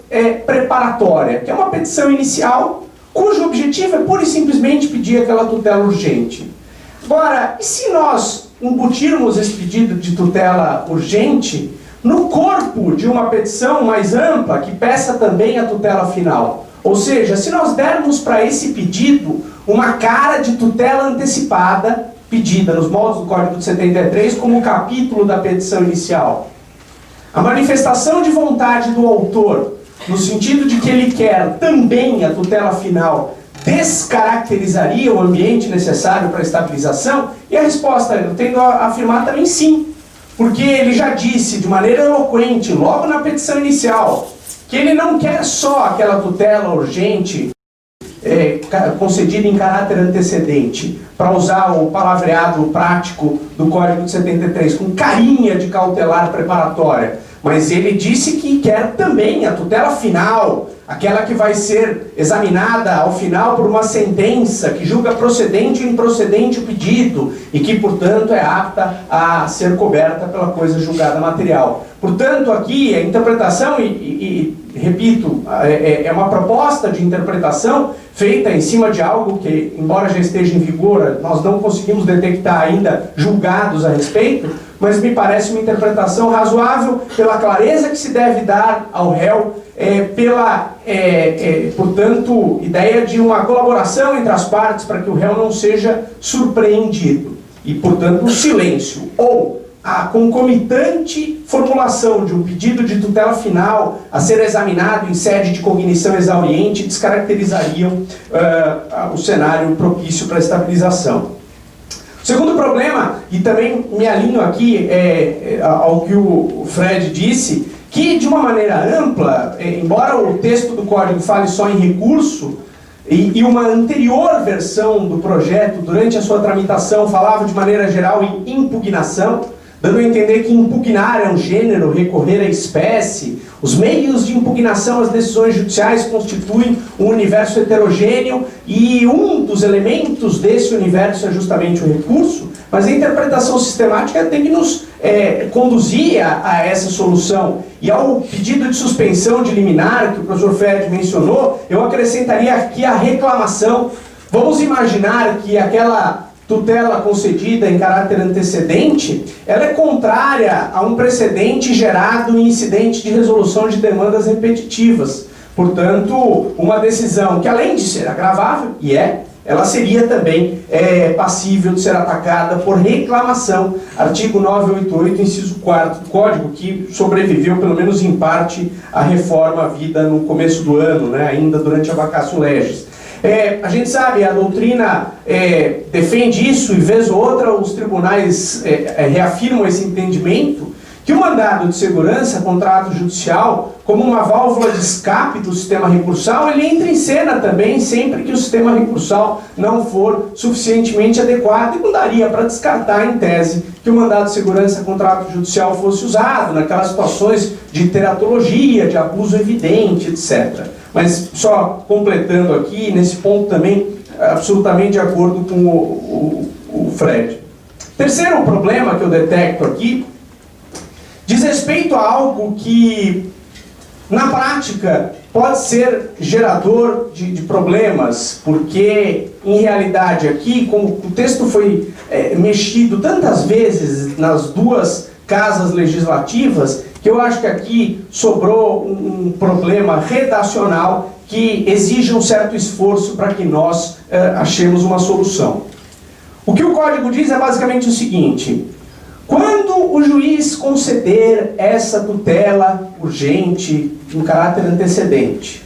preparatória, que é uma petição inicial cujo objetivo é pura e simplesmente pedir aquela tutela urgente. Agora, e se nós embutirmos esse pedido de tutela urgente no corpo de uma petição mais ampla que peça também a tutela final? Ou seja, se nós dermos para esse pedido uma cara de tutela antecipada, pedida nos moldes do Código de 73 como capítulo da petição inicial, a manifestação de vontade do autor, no sentido de que ele quer também a tutela final, descaracterizaria o ambiente necessário para a estabilização? E a resposta, eu tendo a afirmar também sim, porque ele já disse de maneira eloquente, logo na petição inicial, que ele não quer só aquela tutela urgente concedida em caráter antecedente, para usar o palavreado prático do Código de 73, com carinha de cautelar preparatória, mas ele disse que quer também a tutela final, aquela que vai ser examinada ao final por uma sentença que julga procedente ou improcedente o pedido e que, portanto, é apta a ser coberta pela coisa julgada material. Portanto, aqui a interpretação, repito, é uma proposta de interpretação feita em cima de algo que, embora já esteja em vigor, nós não conseguimos detectar ainda julgados a respeito, mas me parece uma interpretação razoável pela clareza que se deve dar ao réu, portanto, ideia de uma colaboração entre as partes para que o réu não seja surpreendido. E, portanto, o silêncio ou a concomitante formulação de um pedido de tutela final a ser examinado em sede de cognição exauriente descaracterizariam o cenário propício para a estabilização. O segundo problema, e também me alinho aqui ao que o Fred disse, que de uma maneira ampla, embora o texto do Código fale só em recurso, e uma anterior versão do projeto, durante a sua tramitação, falava de maneira geral em impugnação, dando a entender que impugnar é um gênero, recorrer à espécie. Os meios de impugnação às decisões judiciais constituem um universo heterogêneo e um dos elementos desse universo é justamente o recurso, mas a interpretação sistemática tem que nos conduzir a essa solução. E ao pedido de suspensão de liminar, que o professor Fred mencionou, eu acrescentaria aqui a reclamação. Vamos imaginar que aquela tutela concedida em caráter antecedente, ela é contrária a um precedente gerado em incidente de resolução de demandas repetitivas. Portanto, uma decisão que, além de ser agravável, ela seria também passível de ser atacada por reclamação. Artigo 988, inciso 4º do Código, que sobreviveu, pelo menos em parte, à reforma vida no começo do ano, ainda durante a vacatio legis. A gente sabe, a doutrina defende isso, e vez ou outra os tribunais reafirmam esse entendimento, que o mandado de segurança, contrato judicial, como uma válvula de escape do sistema recursal, ele entra em cena também sempre que o sistema recursal não for suficientemente adequado, e não daria para descartar em tese que o mandado de segurança, contrato judicial fosse usado naquelas situações de teratologia, de abuso evidente, etc. Mas só completando aqui, nesse ponto também, absolutamente de acordo com o Fred. Terceiro problema que eu detecto aqui diz respeito a algo que, na prática, pode ser gerador de problemas, porque, em realidade, aqui, como o texto foi mexido tantas vezes nas duas casas legislativas, que eu acho que aqui sobrou um problema redacional que exige um certo esforço para que nós achemos uma solução. O que o Código diz é basicamente o seguinte: quando o juiz conceder essa tutela urgente em caráter antecedente,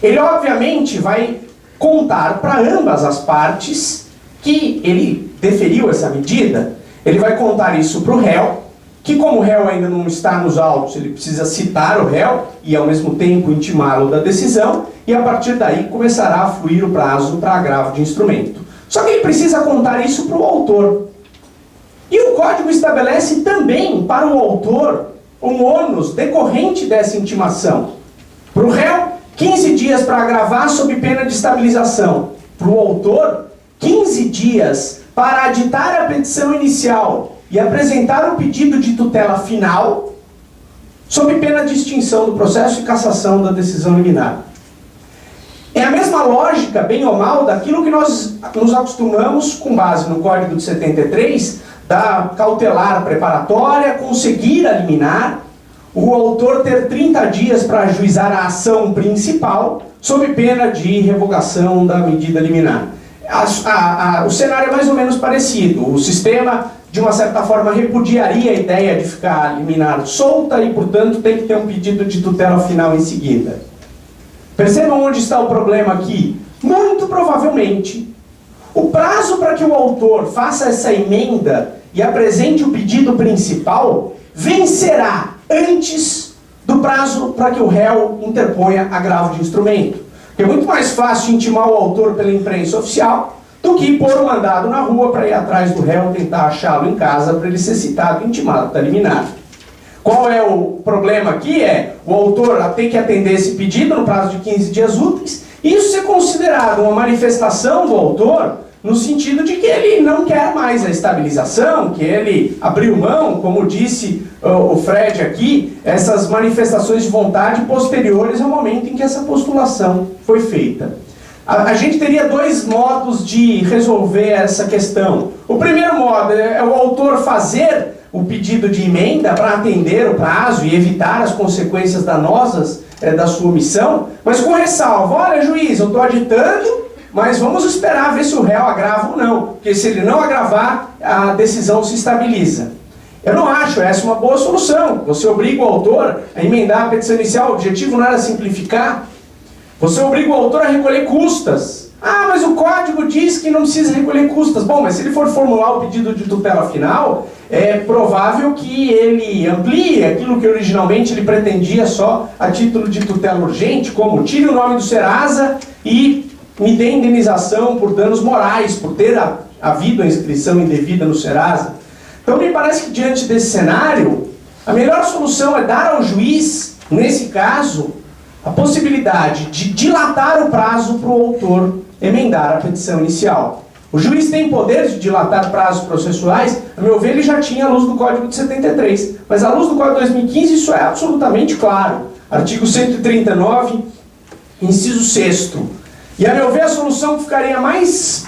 ele obviamente vai contar para ambas as partes que ele deferiu essa medida. Ele vai contar isso para o réu, que, como o réu ainda não está nos autos, ele precisa citar o réu e ao mesmo tempo intimá-lo da decisão, e a partir daí começará a fluir o prazo para agravo de instrumento. Só que ele precisa contar isso para o autor. E o Código estabelece também para o autor um ônus decorrente dessa intimação. Para o réu, 15 dias para agravar sob pena de estabilização. Para o autor, 15 dias para aditar a petição inicial e apresentar o pedido de tutela final, sob pena de extinção do processo e cassação da decisão liminar. É a mesma lógica, bem ou mal, daquilo que nós nos acostumamos, com base no Código de 73, da cautelar preparatória, conseguir a liminar, o autor ter 30 dias para ajuizar a ação principal, sob pena de revogação da medida liminar. O cenário é mais ou menos parecido. O sistema, de uma certa forma, repudiaria a ideia de ficar liminar solta e, portanto, tem que ter um pedido de tutela final em seguida. Percebam onde está o problema aqui? Muito provavelmente, o prazo para que o autor faça essa emenda e apresente o pedido principal vencerá antes do prazo para que o réu interponha agravo de instrumento. Porque é muito mais fácil intimar o autor pela imprensa oficial do que pôr o mandado na rua para ir atrás do réu tentar achá-lo em casa para ele ser citado e intimado para liminar. Qual é o problema aqui? É o autor tem que atender esse pedido no prazo de 15 dias úteis, e isso é considerado uma manifestação do autor no sentido de que ele não quer mais a estabilização, que ele abriu mão, como disse o Fred aqui, essas manifestações de vontade posteriores ao momento em que essa postulação foi feita. A gente teria dois modos de resolver essa questão. O primeiro modo é o autor fazer o pedido de emenda para atender o prazo e evitar as consequências danosas da sua omissão, mas com ressalva: olha, juiz, eu estou aditando, mas vamos esperar ver se o réu agrava ou não, porque se ele não agravar, a decisão se estabiliza. Eu não acho essa uma boa solução. Você obriga o autor a emendar a petição inicial, o objetivo não era simplificar. Você obriga o autor a recolher custas. Ah, mas o código diz que não precisa recolher custas. Bom, mas se ele for formular o pedido de tutela final, é provável que ele amplie aquilo que originalmente ele pretendia só a título de tutela urgente, como tire o nome do Serasa e me dê indenização por danos morais, por ter havido a inscrição indevida no Serasa. Então me parece que diante desse cenário, a melhor solução é dar ao juiz, nesse caso, a possibilidade de dilatar o prazo para o autor emendar a petição inicial. O juiz tem poder de dilatar prazos processuais, a meu ver ele já tinha a luz do Código de 73, mas à luz do Código de 2015 isso é absolutamente claro. Artigo 139, inciso 6º. E a meu ver a solução que ficaria mais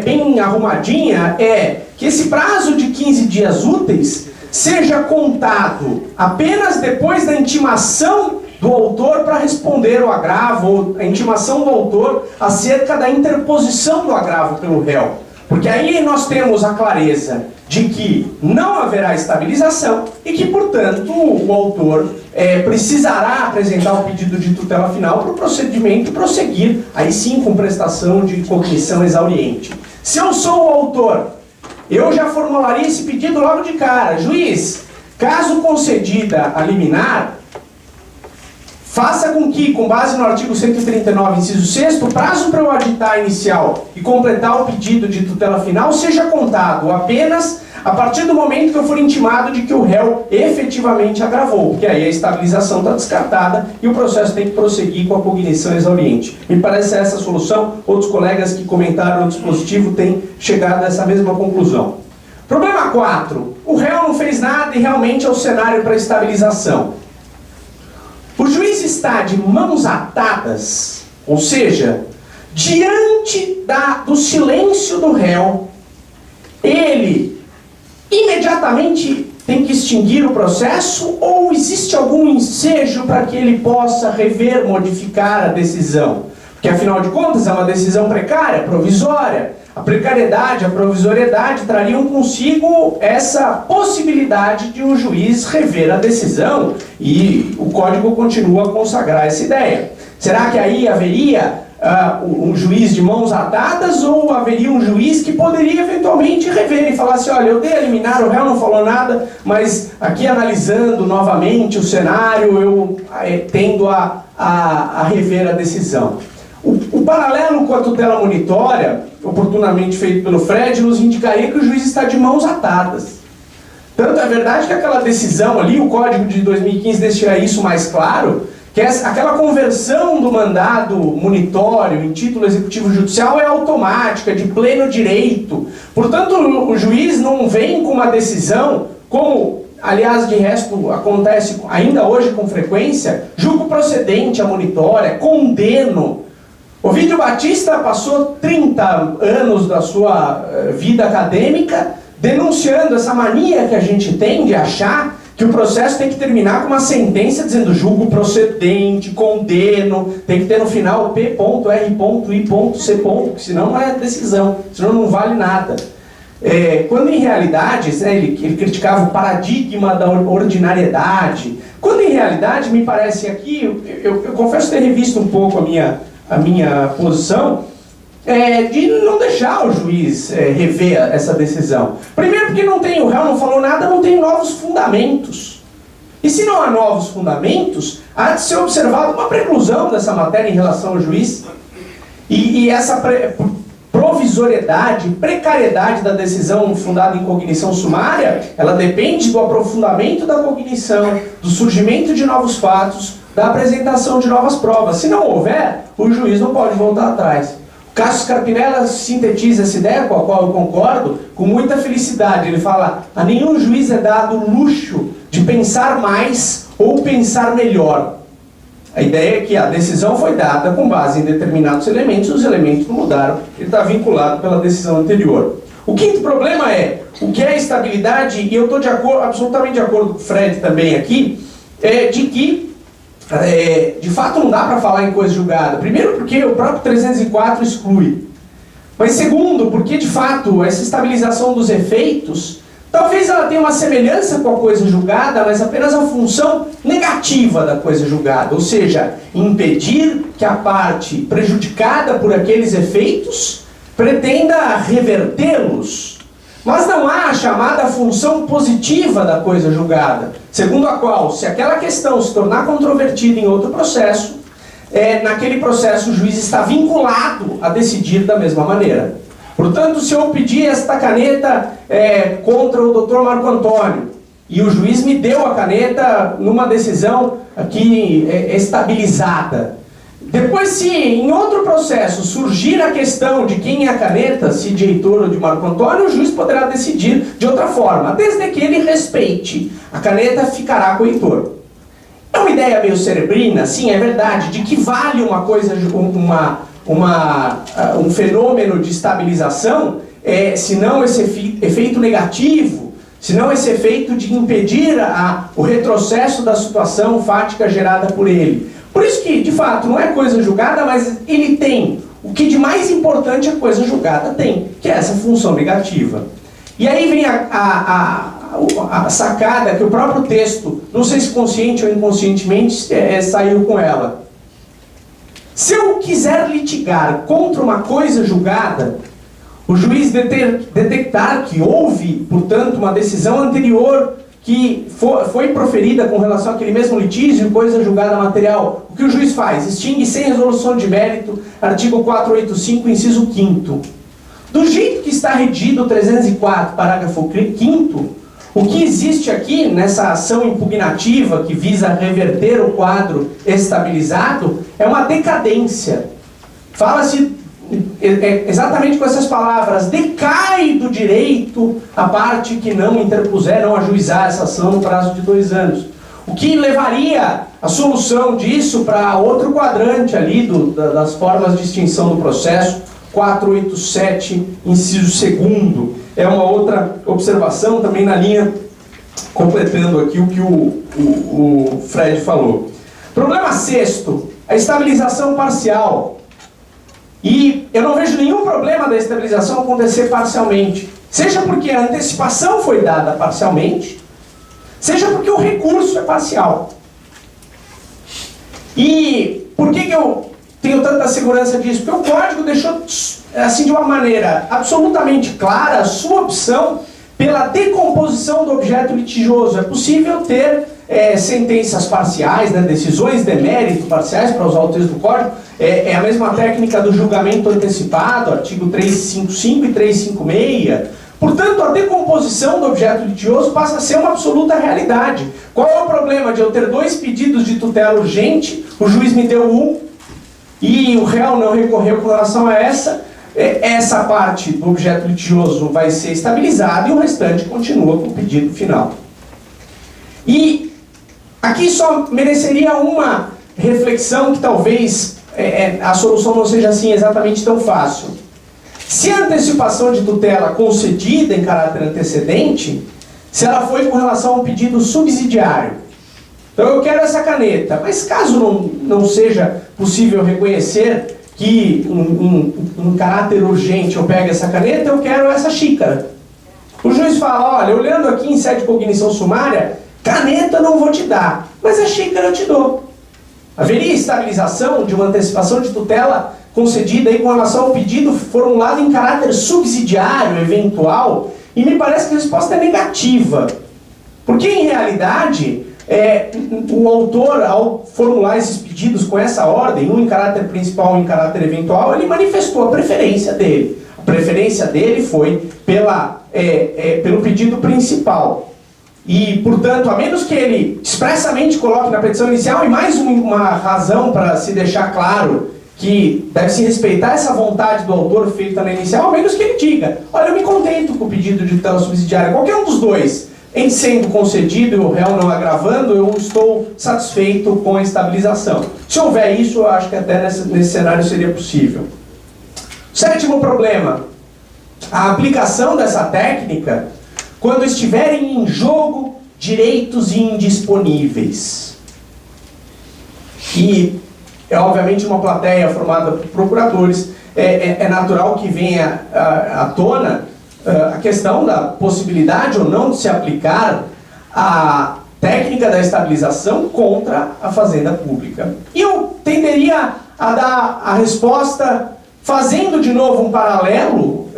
bem arrumadinha é que esse prazo de 15 dias úteis seja contado apenas depois da intimação do autor para responder o agravo, ou a intimação do autor acerca da interposição do agravo pelo réu. Porque aí nós temos a clareza de que não haverá estabilização e que, portanto, o autor precisará apresentar o pedido de tutela final para o procedimento prosseguir, aí sim com prestação de cognição exauriente. Se eu sou o autor, eu já formularia esse pedido logo de cara. Juiz, caso concedida a liminar, faça com que, com base no artigo 139, inciso 6º, o prazo para eu aditar inicial e completar o pedido de tutela final seja contado apenas a partir do momento que eu for intimado de que o réu efetivamente agravou, porque aí a estabilização está descartada e o processo tem que prosseguir com a cognição exauriente. Me parece essa a solução. Outros colegas que comentaram o dispositivo têm chegado a essa mesma conclusão. Problema 4. O réu não fez nada e realmente é o cenário para estabilização. O juiz está de mãos atadas, ou seja, diante do silêncio do réu, ele imediatamente tem que extinguir o processo ou existe algum ensejo para que ele possa rever, modificar a decisão? Porque afinal de contas é uma decisão precária, provisória. A precariedade, a provisoriedade trariam consigo essa possibilidade de um juiz rever a decisão e o Código continua a consagrar essa ideia. Será que aí haveria um juiz de mãos atadas ou haveria um juiz que poderia eventualmente rever e falar assim: olha, eu dei a liminar, o réu não falou nada, mas aqui analisando novamente o cenário eu tendo a rever a decisão. O paralelo com a tutela monitória oportunamente feito pelo Fred, nos indicaria que o juiz está de mãos atadas. Tanto é verdade que aquela decisão ali, o Código de 2015 deixa isso mais claro, que aquela conversão do mandado monitório em título executivo judicial é automática, de pleno direito. Portanto, o juiz não vem com uma decisão, como, aliás, de resto, acontece ainda hoje com frequência, julgo procedente a monitória, condeno. Ovidio Batista passou 30 anos da sua vida acadêmica denunciando essa mania que a gente tem de achar que o processo tem que terminar com uma sentença dizendo julgo procedente, condeno, tem que ter no final P.R.I.C., que senão não é decisão, senão não vale nada. Quando em realidade, né, ele criticava o paradigma da ordinariedade, quando em realidade me parece aqui, eu confesso ter revisto um pouco a minha posição, de não deixar o juiz rever essa decisão. Primeiro porque o réu não falou nada, não tem novos fundamentos. E se não há novos fundamentos, há de ser observada uma preclusão dessa matéria em relação ao juiz. E essa provisoriedade, precariedade da decisão fundada em cognição sumária, ela depende do aprofundamento da cognição, do surgimento de novos fatos, da apresentação de novas provas. Se não houver, o juiz não pode voltar atrás. Cássio Scarpinella sintetiza essa ideia, com a qual eu concordo, com muita felicidade. Ele fala: a nenhum juiz é dado o luxo de pensar mais ou pensar melhor. A ideia é que a decisão foi dada com base em determinados elementos, os elementos não mudaram, ele está vinculado pela decisão anterior. O quinto problema é o que é estabilidade, e eu estou absolutamente de acordo com o Fred também aqui, de que de fato não dá para falar em coisa julgada. Primeiro porque o próprio 304 exclui. Mas segundo, porque de fato essa estabilização dos efeitos, talvez ela tenha uma semelhança com a coisa julgada, mas apenas a função negativa da coisa julgada. Ou seja, impedir que a parte prejudicada por aqueles efeitos pretenda revertê-los. Mas não há a chamada função positiva da coisa julgada, segundo a qual, se aquela questão se tornar controvertida em outro processo, naquele processo o juiz está vinculado a decidir da mesma maneira. Portanto, se eu pedir esta caneta contra o Dr. Marco Antônio, e o juiz me deu a caneta numa decisão aqui estabilizada, depois, se em outro processo surgir a questão de quem é a caneta, se de Heitor ou de Marco Antônio, o juiz poderá decidir de outra forma, desde que ele respeite. A caneta ficará com o Heitor. É uma ideia meio cerebrina, sim, é verdade, de que vale uma coisa, um fenômeno de estabilização, se não esse efeito negativo, se não esse efeito de impedir o retrocesso da situação fática gerada por ele. Por isso que, de fato, não é coisa julgada, mas ele tem o que de mais importante a coisa julgada tem, que é essa função negativa. E aí vem a sacada que o próprio texto, não sei se consciente ou inconscientemente, saiu com ela. Se eu quiser litigar contra uma coisa julgada, o juiz detectar que houve, portanto, uma decisão anterior que foi proferida com relação àquele mesmo litígio, coisa julgada material, o que o juiz faz? Extingue sem resolução de mérito, artigo 485, inciso 5º. Do jeito que está redigido o 304, parágrafo 5º, o que existe aqui nessa ação impugnativa que visa reverter o quadro estabilizado é uma decadência. Fala-se exatamente com essas palavras: decai do direito a parte que não interpuser, não ajuizar essa ação no prazo de 2 anos. O que levaria a solução disso para outro quadrante ali das formas de extinção do processo, 487, inciso 2º. É uma outra observação também na linha, completando aqui o que o Fred falou. Problema sexto, a estabilização parcial. E eu não vejo nenhum problema da estabilização acontecer parcialmente. Seja porque a antecipação foi dada parcialmente, seja porque o recurso é parcial. E por que eu tenho tanta segurança disso? Porque o Código deixou, assim, de uma maneira absolutamente clara a sua opção pela decomposição do objeto litigioso. É possível ter sentenças parciais, né, decisões de mérito parciais, para usar o texto do Código, é a mesma técnica do julgamento antecipado, artigo 355 e 356. Portanto, a decomposição do objeto litigioso passa a ser uma absoluta realidade. Qual é o problema de eu ter 2 pedidos de tutela urgente, o juiz me deu um, e o réu não recorreu com relação a essa parte do objeto litigioso vai ser estabilizada e o restante continua com o pedido final. E aqui só mereceria uma reflexão que talvez a solução não seja assim exatamente tão fácil. Se a antecipação de tutela concedida em caráter antecedente, se ela foi com relação a um pedido subsidiário, então eu quero essa caneta, mas caso não seja possível reconhecer que um caráter urgente eu pego essa caneta, eu quero essa xícara. O juiz fala, olha, olhando aqui em sede de cognição sumária, caneta eu não vou te dar, mas a xícara eu te dou. Haveria estabilização de uma antecipação de tutela concedida aí com relação ao pedido formulado em caráter subsidiário, eventual, e me parece que a resposta é negativa. Porque, em realidade, o autor, ao formular esses pedidos com essa ordem, um em caráter principal e um em caráter eventual, ele manifestou a preferência dele. A preferência dele foi pelo pedido principal. E, portanto, a menos que ele expressamente coloque na petição inicial, e mais uma razão para se deixar claro que deve-se respeitar essa vontade do autor feita na inicial, a menos que ele diga, olha, eu me contento com o pedido de tutela subsidiária, qualquer um dos dois, em sendo concedido e o réu não agravando, eu estou satisfeito com a estabilização. Se houver isso, eu acho que até nesse cenário seria possível. 7º problema, a aplicação dessa técnica quando estiverem em jogo direitos indisponíveis. E obviamente uma plateia formada por procuradores, é natural que venha à tona a questão da possibilidade ou não de se aplicar a técnica da estabilização contra a fazenda pública. E eu tenderia a dar a resposta fazendo de novo um paralelo.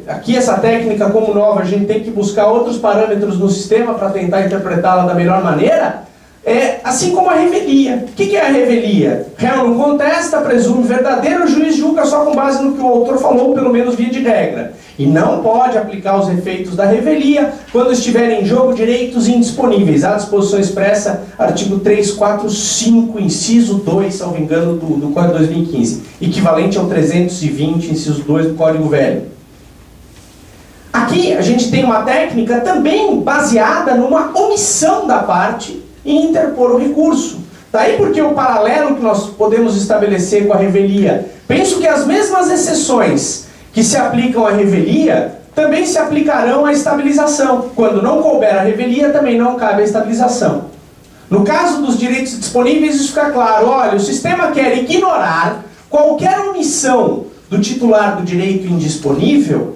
Aqui essa técnica como nova, a gente tem que buscar outros parâmetros no sistema para tentar interpretá-la da melhor maneira. Assim como a revelia. O que é a revelia? Réu não contesta, presume verdadeiro, o juiz julga só com base no que o autor falou, pelo menos via de regra. E não pode aplicar os efeitos da revelia quando estiverem em jogo direitos indisponíveis. A disposição expressa, artigo 345, inciso 2, salvo engano, do Código de 2015. Equivalente ao 320, inciso 2 do Código Velho. Aqui a gente tem uma técnica também baseada numa omissão da parte em interpor o recurso. Daí porque o paralelo que nós podemos estabelecer com a revelia, penso que as mesmas exceções que se aplicam à revelia também se aplicarão à estabilização. Quando não couber a revelia, também não cabe a estabilização. No caso dos direitos disponíveis, isso fica claro. Olha, o sistema quer ignorar qualquer omissão do titular do direito indisponível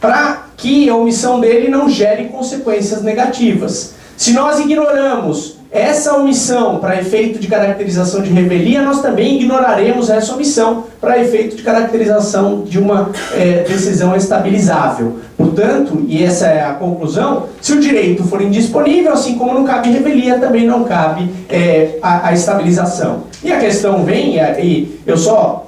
para que a omissão dele não gere consequências negativas. Se nós ignoramos essa omissão para efeito de caracterização de revelia, nós também ignoraremos essa omissão para efeito de caracterização de uma decisão estabilizável. Portanto, e essa é a conclusão, se o direito for indisponível, assim como não cabe revelia, também não cabe a estabilização. E a questão vem, e eu só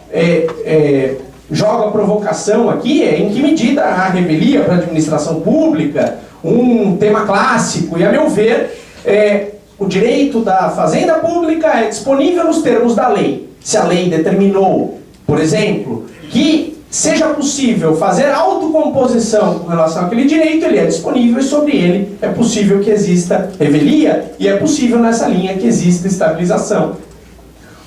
jogo a provocação aqui, em que medida a revelia para a administração pública, um tema clássico, e a meu ver, o direito da fazenda pública é disponível nos termos da lei. Se a lei determinou, por exemplo, que seja possível fazer autocomposição com relação àquele direito, ele é disponível e sobre ele é possível que exista revelia e é possível nessa linha que exista estabilização.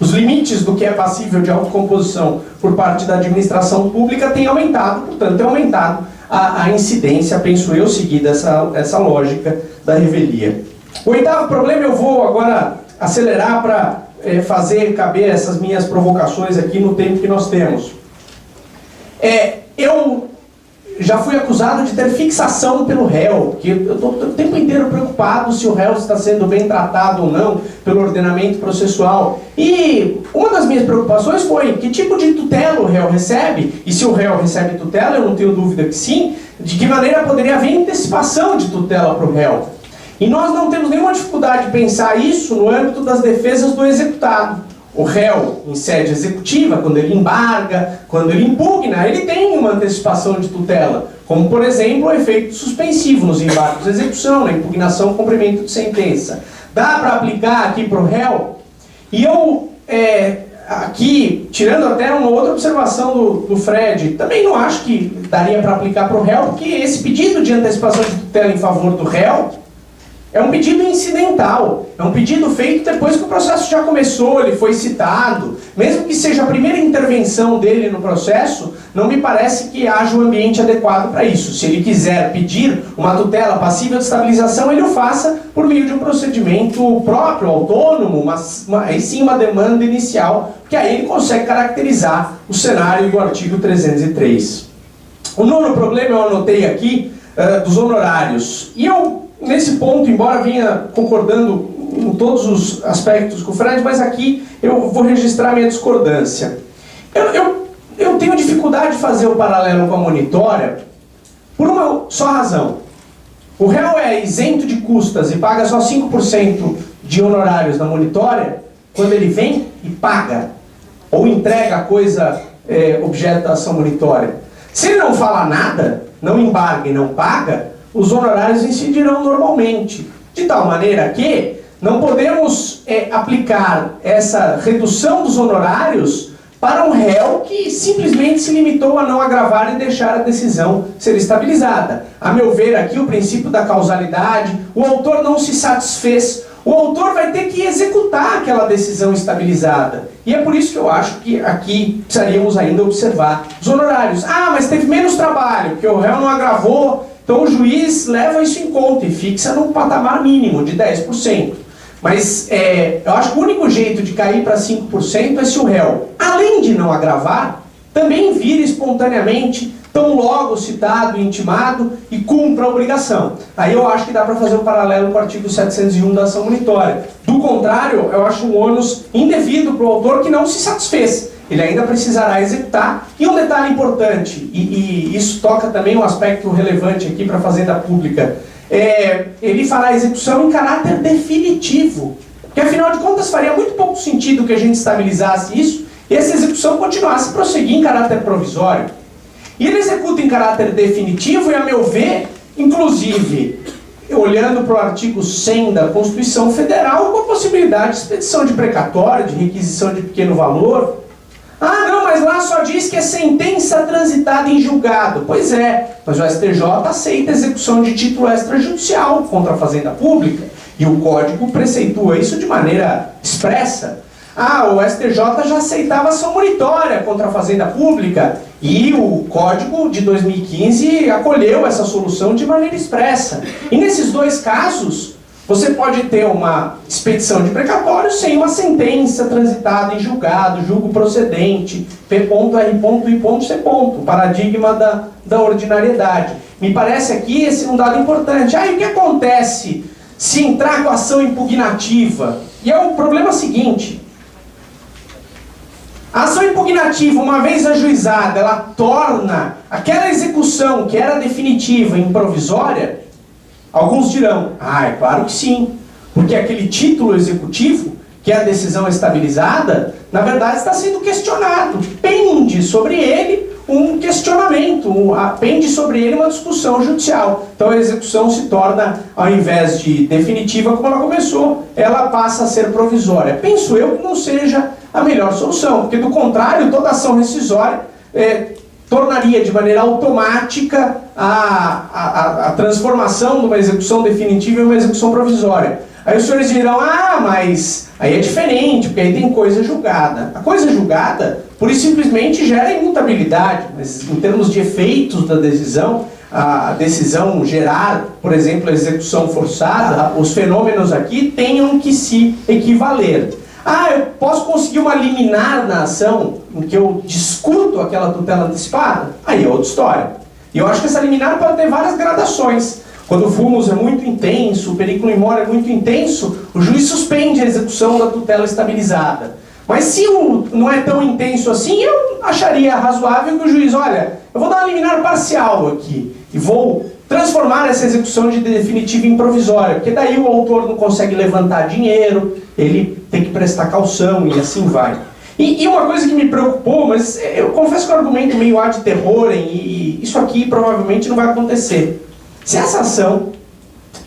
Os limites do que é passível de autocomposição por parte da administração pública têm aumentado, portanto, tem aumentado a incidência, penso eu, seguida essa lógica da revelia. O 8º problema eu vou agora acelerar para fazer caber essas minhas provocações aqui no tempo que nós temos. Eu já fui acusado de ter fixação pelo réu, porque eu estou o tempo inteiro preocupado se o réu está sendo bem tratado ou não pelo ordenamento processual. E uma das minhas preocupações foi que tipo de tutela o réu recebe, e se o réu recebe tutela, eu não tenho dúvida que sim, de que maneira poderia haver antecipação de tutela para o réu. E nós não temos nenhuma dificuldade de pensar isso no âmbito das defesas do executado. O réu, em sede executiva, quando ele embarga, quando ele impugna, ele tem uma antecipação de tutela, como, por exemplo, o efeito suspensivo nos embargos de execução, na impugnação ou cumprimento de sentença. Dá para aplicar aqui para o réu? E eu, aqui, tirando até uma outra observação do Fred, também não acho que daria para aplicar para o réu, porque esse pedido de antecipação de tutela em favor do réu é um pedido incidental, é um pedido feito depois que o processo já começou, ele foi citado. Mesmo que seja a primeira intervenção dele no processo, não me parece que haja um ambiente adequado para isso. Se ele quiser pedir uma tutela passível de estabilização, ele o faça por meio de um procedimento próprio, autônomo, aí sim uma demanda inicial, que aí ele consegue caracterizar o cenário do artigo 303. O nono problema eu anotei aqui, dos honorários. E eu, nesse ponto, embora venha concordando em todos os aspectos com o Fred, mas aqui eu vou registrar minha discordância. Eu tenho dificuldade de fazer o paralelo com a monitória por uma só razão. O réu é isento de custas e paga só 5% de honorários na monitória quando ele vem e paga, ou entrega a coisa objeto da ação monitória. Se ele não fala nada, não embarga e não paga, os honorários incidirão normalmente, de tal maneira que não podemos aplicar essa redução dos honorários para um réu que simplesmente se limitou a não agravar e deixar a decisão ser estabilizada. A meu ver, aqui o princípio da causalidade, o autor não se satisfez, o autor vai ter que executar aquela decisão estabilizada. E é por isso que eu acho que aqui precisaríamos ainda observar os honorários. Ah, mas teve menos trabalho, porque o réu não agravou. Então o juiz leva isso em conta e fixa num patamar mínimo de 10%. Mas eu acho que o único jeito de cair para 5% é se o réu, além de não agravar, também vira espontaneamente, tão logo citado e intimado, e cumpra a obrigação. Aí eu acho que dá para fazer um paralelo com o artigo 701 da ação monitória. Do contrário, eu acho um ônus indevido para o autor que não se satisfez. Ele ainda precisará executar. E um detalhe importante, e isso toca também um aspecto relevante aqui para a Fazenda Pública, ele fará a execução em caráter definitivo. Porque afinal de contas faria muito pouco sentido que a gente estabilizasse isso e essa execução continuasse a prosseguir em caráter provisório. E ele executa em caráter definitivo e, a meu ver, inclusive, olhando para o artigo 100 da Constituição Federal, com a possibilidade de expedição de precatório, de requisição de pequeno valor. Ah, não, mas lá só diz que é sentença transitada em julgado. Pois é, mas o STJ aceita a execução de título extrajudicial contra a Fazenda Pública. E o Código preceitua isso de maneira expressa. Ah, o STJ já aceitava ação monitória contra a Fazenda Pública. E o Código de 2015 acolheu essa solução de maneira expressa. E nesses dois casos, você pode ter uma expedição de precatório sem uma sentença transitada em julgado, julgo procedente, P.R.I.C. O paradigma da ordinariedade. Me parece aqui esse um dado importante. Ah, e o que acontece se entrar com ação impugnativa? E é o problema seguinte. A ação impugnativa, uma vez ajuizada, ela torna aquela execução que era definitiva em provisória? Alguns dirão, é claro que sim, porque aquele título executivo, que é a decisão estabilizada, na verdade está sendo questionado. Pende sobre ele um questionamento, pende sobre ele uma discussão judicial. Então a execução se torna, ao invés de definitiva como ela começou, ela passa a ser provisória. Penso eu que não seja a melhor solução, porque do contrário, toda ação rescisória tornaria de maneira automática a transformação de uma execução definitiva em uma execução provisória. Aí os senhores dirão, mas aí é diferente, porque aí tem coisa julgada. A coisa julgada, por isso simplesmente gera imutabilidade, mas em termos de efeitos da decisão, a decisão gerar, por exemplo, a execução forçada, os fenômenos aqui tenham que se equivaler. Eu posso conseguir uma liminar na ação em que eu discuto aquela tutela antecipada? Aí é outra história. E eu acho que essa liminar pode ter várias gradações. Quando o fumus é muito intenso, o perigo in more é muito intenso, o juiz suspende a execução da tutela estabilizada. Mas se não é tão intenso assim, eu acharia razoável que o juiz, olha, eu vou dar uma liminar parcial aqui e vou transformar essa execução de definitiva em provisória, porque daí o autor não consegue levantar dinheiro, ele tem que prestar caução e assim vai. E uma coisa que me preocupou, mas eu confesso que o argumento meio ad terrorem, e isso aqui provavelmente não vai acontecer. Se essa ação,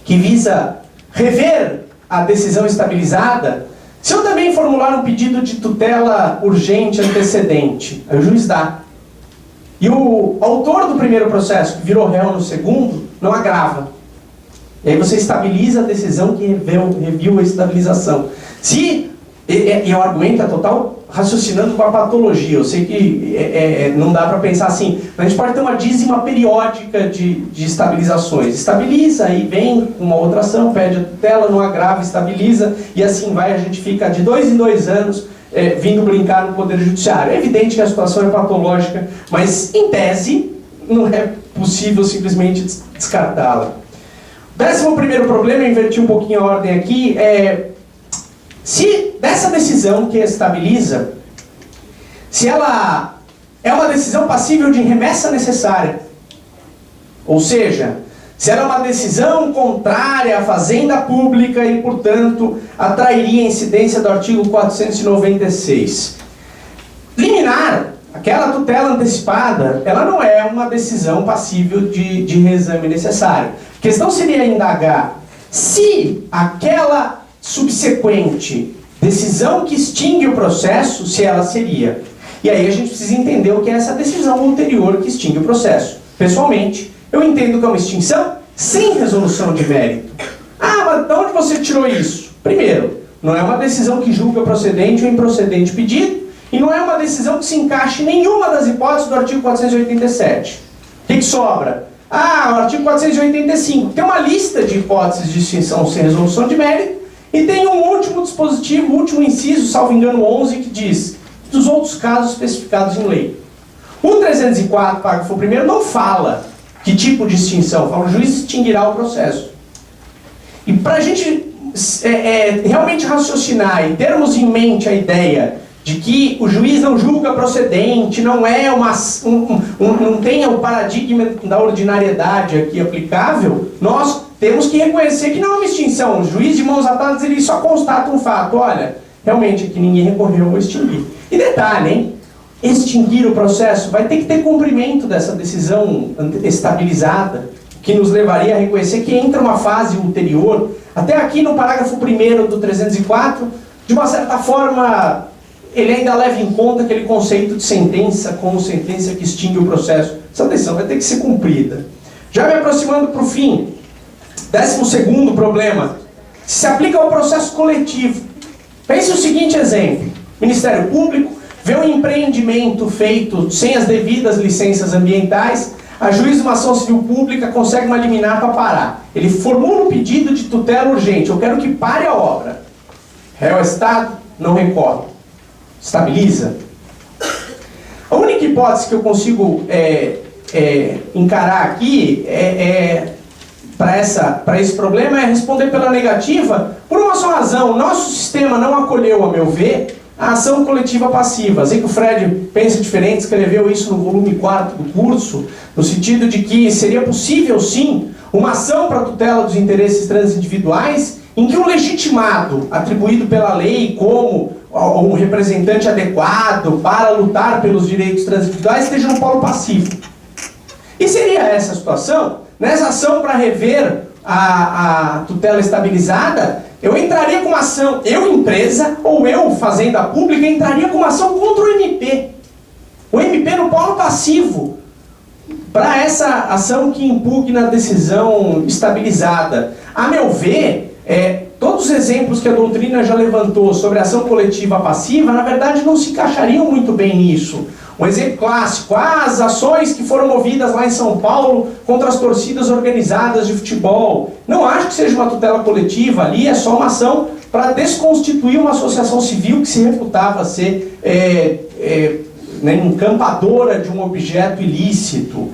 que visa rever a decisão estabilizada, se eu também formular um pedido de tutela urgente antecedente, aí o juiz dá. E o autor do primeiro processo, que virou réu no segundo, não agrava. E aí você estabiliza a decisão que reviu a estabilização. E o argumento é total raciocinando com a patologia. Eu sei que não dá para pensar assim, mas a gente pode ter uma dízima periódica de estabilizações. Estabiliza, aí vem com uma outra ação, pede a tutela, não agrava, estabiliza, e assim vai, a gente fica de 2 em 2 anos vindo brincar no Poder Judiciário. É evidente que a situação é patológica, mas em tese não é possível simplesmente descartá-la. 11º problema, eu inverti um pouquinho a ordem aqui, se dessa decisão que estabiliza, se ela é uma decisão passível de remessa necessária, ou seja, se ela é uma decisão contrária à fazenda pública e, portanto, atrairia a incidência do artigo 496. Liminar, aquela tutela antecipada, ela não é uma decisão passível de reexame necessário. A questão seria indagar se aquela subsequente decisão que extingue o processo, se ela seria. E aí a gente precisa entender o que é essa decisão ulterior que extingue o processo. Pessoalmente, eu entendo que é uma extinção sem resolução de mérito. Ah, mas de onde você tirou isso? Primeiro, não é uma decisão que julga procedente ou improcedente pedido, e não é uma decisão que se encaixe em nenhuma das hipóteses do artigo 487. O que sobra? Ah, o artigo 485 tem uma lista de hipóteses de extinção sem resolução de mérito, e tem um último dispositivo, último inciso, salvo engano 11, que diz dos outros casos especificados em lei. O 304, parágrafo 1º, não fala que tipo de extinção, fala o juiz extinguirá o processo. E para a gente realmente raciocinar e termos em mente a ideia de que o juiz não julga procedente, não é não tem o paradigma da ordinariedade aqui aplicável, nós temos que reconhecer que não é uma extinção. O juiz de mãos atadas, ele só constata um fato. Olha, realmente aqui ninguém recorreu, eu vou extinguir. E detalhe, hein? Extinguir o processo vai ter que ter cumprimento dessa decisão estabilizada, que nos levaria a reconhecer que entra uma fase ulterior. Até aqui no parágrafo 1º do 304, de uma certa forma, ele ainda leva em conta aquele conceito de sentença como sentença que extingue o processo. Essa decisão vai ter que ser cumprida. Já me aproximando para o fim, 12º problema, se aplica ao processo coletivo. Pense o seguinte exemplo: Ministério Público vê um empreendimento feito sem as devidas licenças ambientais, ajuiza uma ação civil pública, consegue uma liminar para parar. Ele formula um pedido de tutela urgente, eu quero que pare a obra. Réu Estado, não recorre. Estabiliza. A única hipótese que eu consigo encarar aqui para esse problema é responder pela negativa, por uma só razão: nosso sistema não acolheu, a meu ver, a ação coletiva passiva. Sei que o Fred pensa diferente, escreveu isso no volume 4 do curso, no sentido de que seria possível, sim, uma ação para tutela dos interesses transindividuais, em que um legitimado, atribuído pela lei como um representante adequado para lutar pelos direitos transindividuais, esteja no polo passivo. E seria essa a situação? Nessa ação para rever a tutela estabilizada, eu entraria com uma ação, eu empresa, ou eu, fazenda pública, entraria com uma ação contra o MP. O MP no polo passivo, para essa ação que impugna a decisão estabilizada. A meu ver, todos os exemplos que a doutrina já levantou sobre ação coletiva passiva, na verdade não se encaixariam muito bem nisso. Um exemplo clássico: as ações que foram movidas lá em São Paulo contra as torcidas organizadas de futebol. Não acho que seja uma tutela coletiva, ali é só uma ação para desconstituir uma associação civil que se reputava ser encampadora de um objeto ilícito.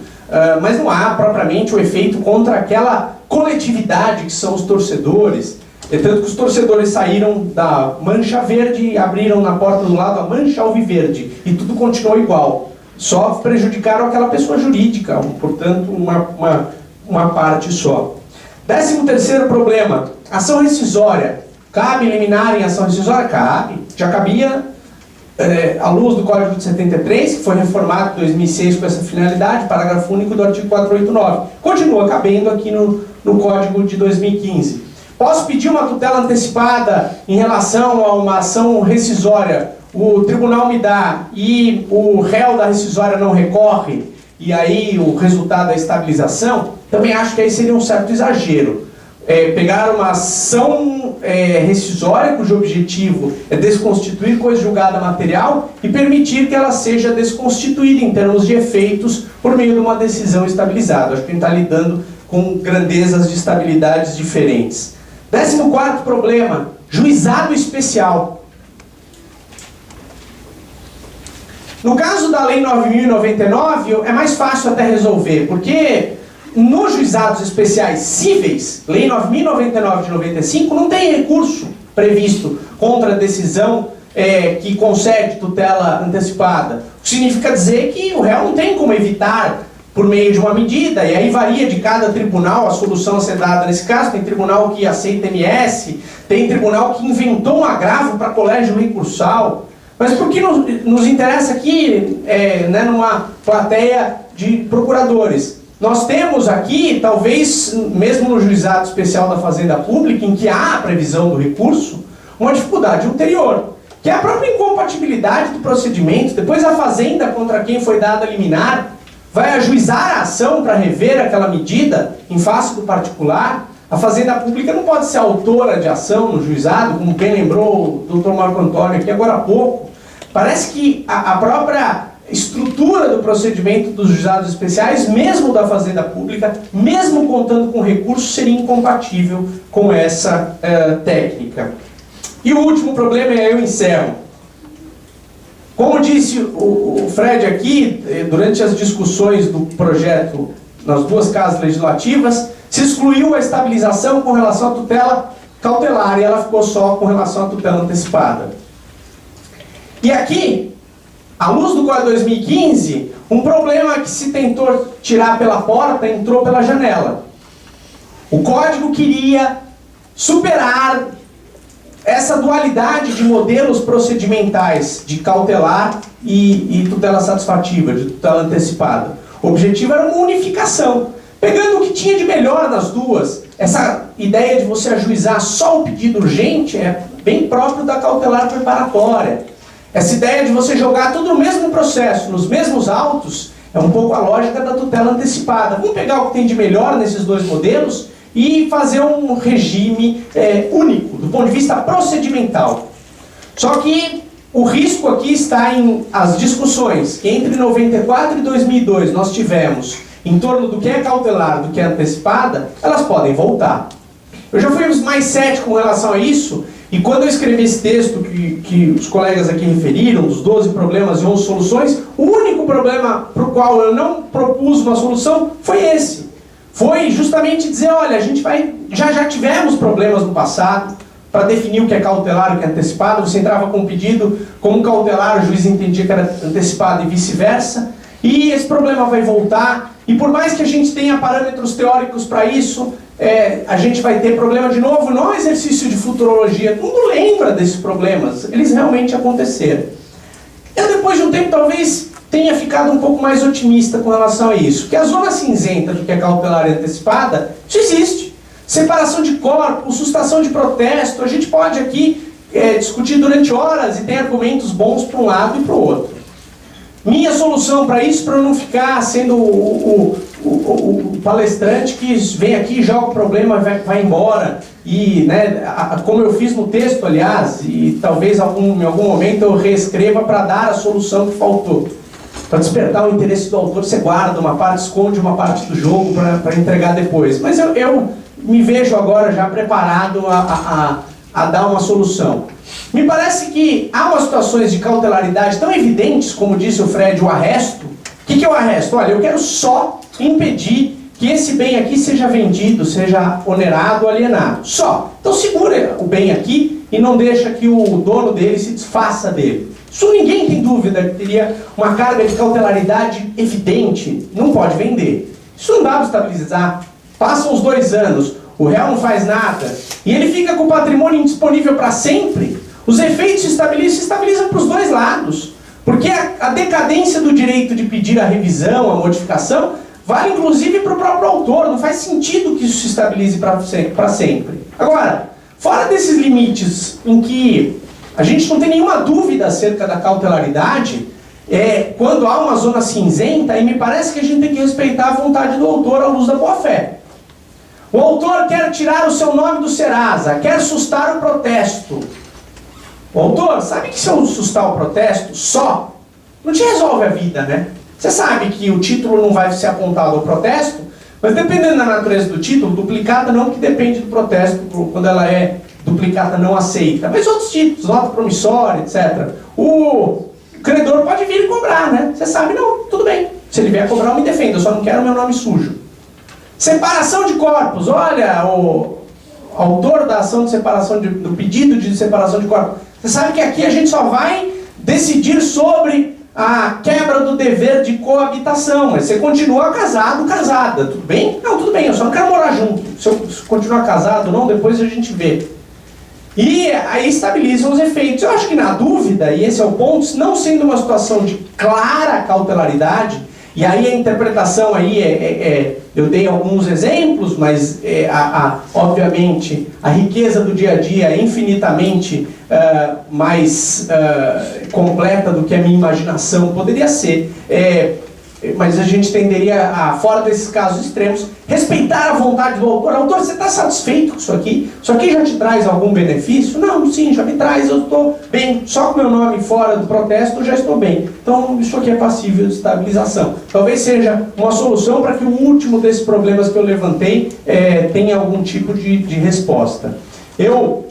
Mas não há propriamente o efeito contra aquela coletividade que são os torcedores. Tanto que os torcedores saíram da mancha verde e abriram na porta do lado a mancha alviverde, e tudo continuou igual. Só prejudicaram aquela pessoa jurídica, portanto, uma parte só. 13º problema, ação rescisória. Cabe liminar em ação rescisória? Cabe. Já cabia à luz do Código de 73, que foi reformado em 2006 com essa finalidade, parágrafo único do artigo 489. Continua cabendo aqui no Código de 2015. Posso pedir uma tutela antecipada em relação a uma ação rescisória, o tribunal me dá e o réu da rescisória não recorre, e aí o resultado é a estabilização? Também acho que aí seria um certo exagero. Pegar uma ação rescisória, cujo objetivo é desconstituir coisa julgada material e permitir que ela seja desconstituída em termos de efeitos por meio de uma decisão estabilizada. Acho que a gente está lidando com grandezas de estabilidades diferentes. 14º problema, juizado especial. No caso da Lei 9.099, é mais fácil até resolver, porque nos juizados especiais cíveis, Lei 9.099 de 95, não tem recurso previsto contra a decisão que concede tutela antecipada. O que significa dizer que o réu não tem como evitar por meio de uma medida, e aí varia de cada tribunal a solução a ser dada nesse caso. Tem tribunal que aceita MS, tem tribunal que inventou um agravo para colégio recursal. Mas por que nos interessa aqui, numa plateia de procuradores? Nós temos aqui, talvez, mesmo no juizado especial da Fazenda Pública, em que há a previsão do recurso, uma dificuldade ulterior, que é a própria incompatibilidade do procedimento. Depois a Fazenda, contra quem foi dada a liminar, vai ajuizar a ação para rever aquela medida em face do particular. A Fazenda Pública não pode ser autora de ação no juizado, como quem lembrou o Dr. Marco Antônio aqui agora há pouco. Parece que a própria estrutura do procedimento dos juizados especiais, mesmo da Fazenda Pública, mesmo contando com recurso, seria incompatível com essa técnica. E o último problema, eu encerro. Como disse o Fred aqui, durante as discussões do projeto nas duas casas legislativas, se excluiu a estabilização com relação à tutela cautelar e ela ficou só com relação à tutela antecipada. E aqui, à luz do Código 2015, um problema que se tentou tirar pela porta entrou pela janela. O Código queria superar essa dualidade de modelos procedimentais de cautelar e tutela satisfativa, de tutela antecipada. O objetivo era uma unificação, pegando o que tinha de melhor nas duas. Essa ideia de você ajuizar só o pedido urgente é bem próprio da cautelar preparatória. Essa ideia de você jogar tudo no mesmo processo, nos mesmos autos, é um pouco a lógica da tutela antecipada. Vamos pegar o que tem de melhor nesses dois modelos e fazer um regime único, do ponto de vista procedimental. Só que o risco aqui está em as discussões que entre 94 e 2002 nós tivemos em torno do que é cautelar, do que é antecipada, elas podem voltar. Eu já fui mais cético com relação a isso, e quando eu escrevi esse texto que os colegas aqui referiram, dos 12 problemas e 11 soluções, o único problema para o qual eu não propus uma solução foi esse. Foi justamente dizer, olha, a gente vai... Já tivemos problemas no passado para definir o que é cautelar e o que é antecipado. Você entrava com um pedido como cautelar, o juiz entendia que era antecipado e vice-versa. E esse problema vai voltar. E por mais que a gente tenha parâmetros teóricos para isso, a gente vai ter problema de novo. Não é um exercício de futurologia. Todo mundo lembra desses problemas. Eles realmente aconteceram. Eu, depois de um tempo, talvez tenha ficado um pouco mais otimista com relação a isso. Porque a zona cinzenta do que é cautelar e antecipada, isso existe. Separação de corpos, sustação de protesto, a gente pode aqui discutir durante horas e tem argumentos bons para um lado e para o outro. Minha solução para isso, para eu não ficar sendo o palestrante que vem aqui, joga o problema e vai embora, e como eu fiz no texto, aliás, e talvez em algum momento eu reescreva para dar a solução que faltou. Para despertar o interesse do autor, você guarda uma parte, esconde uma parte do jogo para entregar depois. Mas eu me vejo agora já preparado a dar uma solução. Me parece que há umas situações de cautelaridade tão evidentes, como disse o Fred, o arresto. O que é o arresto? Olha, eu quero só impedir que esse bem aqui seja vendido, seja onerado ou alienado. Só. Então segura o bem aqui e não deixa que o dono dele se desfaça dele. Isso ninguém tem dúvida que teria uma carga de cautelaridade evidente. Não pode vender. Isso não dá para estabilizar. passam os 2 anos, o réu não faz nada, e ele fica com o patrimônio indisponível para sempre, os efeitos se estabilizam para os 2 lados. Porque a decadência do direito de pedir a revisão, a modificação, vale inclusive para o próprio autor. Não faz sentido que isso se estabilize para sempre. Agora, fora desses limites em que a gente não tem nenhuma dúvida acerca da cautelaridade, quando há uma zona cinzenta, aí me parece que a gente tem que respeitar a vontade do autor à luz da boa-fé. O autor quer tirar o seu nome do Serasa, quer sustar o protesto. O autor, sabe que se eu sustar o protesto só, não te resolve a vida, né? Você sabe que o título não vai ser apontado ao protesto, mas dependendo da natureza do título, duplicata não, que depende do protesto, quando ela é duplicata não aceita. Mas outros títulos, nota promissória, etc. O credor pode vir e cobrar, né? Você sabe, não, tudo bem. Se ele vier cobrar, eu me defendo, eu só não quero o meu nome sujo. Separação de corpos, olha, o autor da ação de separação, do pedido de separação de corpos, você sabe que aqui a gente só vai decidir sobre a quebra do dever de coabitação, mas você continua casado, casada, tudo bem? Não, tudo bem, eu só não quero morar junto. Se eu continuar casado ou não, depois a gente vê. E aí estabilizam os efeitos. Eu acho que na dúvida, e esse é o ponto, não sendo uma situação de clara cautelaridade, e aí a interpretação aí eu dei alguns exemplos, mas obviamente a riqueza do dia a dia é infinitamente mais completa do que a minha imaginação poderia ser. Mas a gente tenderia a, fora desses casos extremos, respeitar a vontade do autor. Autor, você está satisfeito com isso aqui? Isso aqui já te traz algum benefício? Não, sim, já me traz, eu estou bem. Só com meu nome fora do protesto eu já estou bem. Então isso aqui é passível de estabilização. Talvez seja uma solução para que o último desses problemas que eu levantei tenha algum tipo de resposta. Eu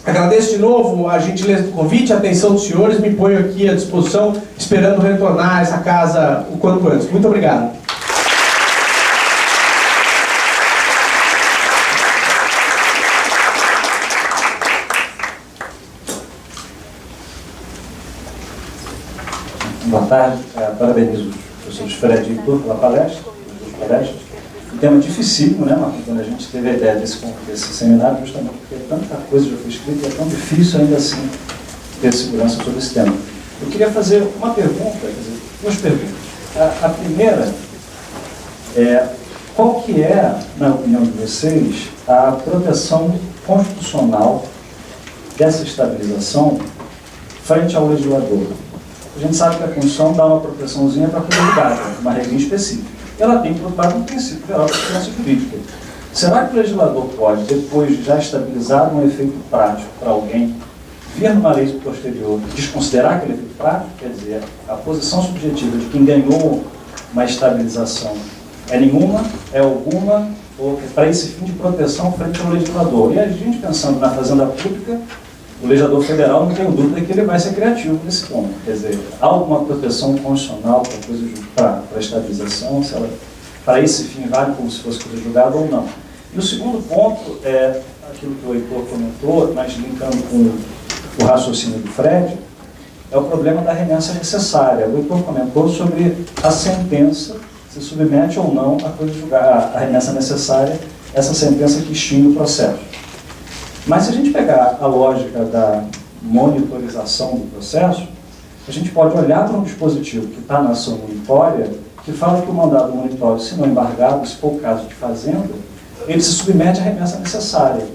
agradeço de novo a gentileza do convite, a atenção dos senhores, me ponho aqui à disposição, esperando retornar a essa casa o quanto antes. Muito obrigado. Boa tarde, parabenizo os professores Fred e Heitor pela palestra, um tema dificílimo, né, Marcos? Quando a gente teve a ideia desse seminário, justamente porque tanta coisa já foi escrita e é tão difícil ainda assim ter segurança sobre esse tema. Eu queria fazer uma pergunta, quer dizer, 2 perguntas. A primeira é, qual que é, na opinião de vocês, a proteção constitucional dessa estabilização frente ao legislador? A gente sabe que a Constituição dá uma proteçãozinha para a comunidade, uma regra específica. Ela tem, por outro lado, um princípio geral de segurança jurídica. Será que o legislador pode, depois de já estabilizar um efeito prático para alguém, vir numa lei posterior e desconsiderar aquele efeito prático? Quer dizer, a posição subjetiva de quem ganhou uma estabilização é nenhuma, é alguma, ou para esse fim de proteção frente ao legislador. E a gente, pensando na fazenda pública, o legislador federal, não tenho dúvida que ele vai ser criativo nesse ponto. Quer dizer, há alguma proteção constitucional para a estabilização, se ela, para esse fim, vale como se fosse coisa julgada ou não. E o segundo ponto é aquilo que o Heitor comentou, mas linkando com o raciocínio do Fred, é o problema da remessa necessária. O Heitor comentou sobre a sentença, se submete ou não a coisa julgada, a remessa necessária, essa sentença que extingue o processo. Mas se a gente pegar a lógica da monitorização do processo, a gente pode olhar para um dispositivo que está na ação monitória, que fala que o mandado monitório, se não embargado, se for o caso de fazenda, ele se submete à remessa necessária.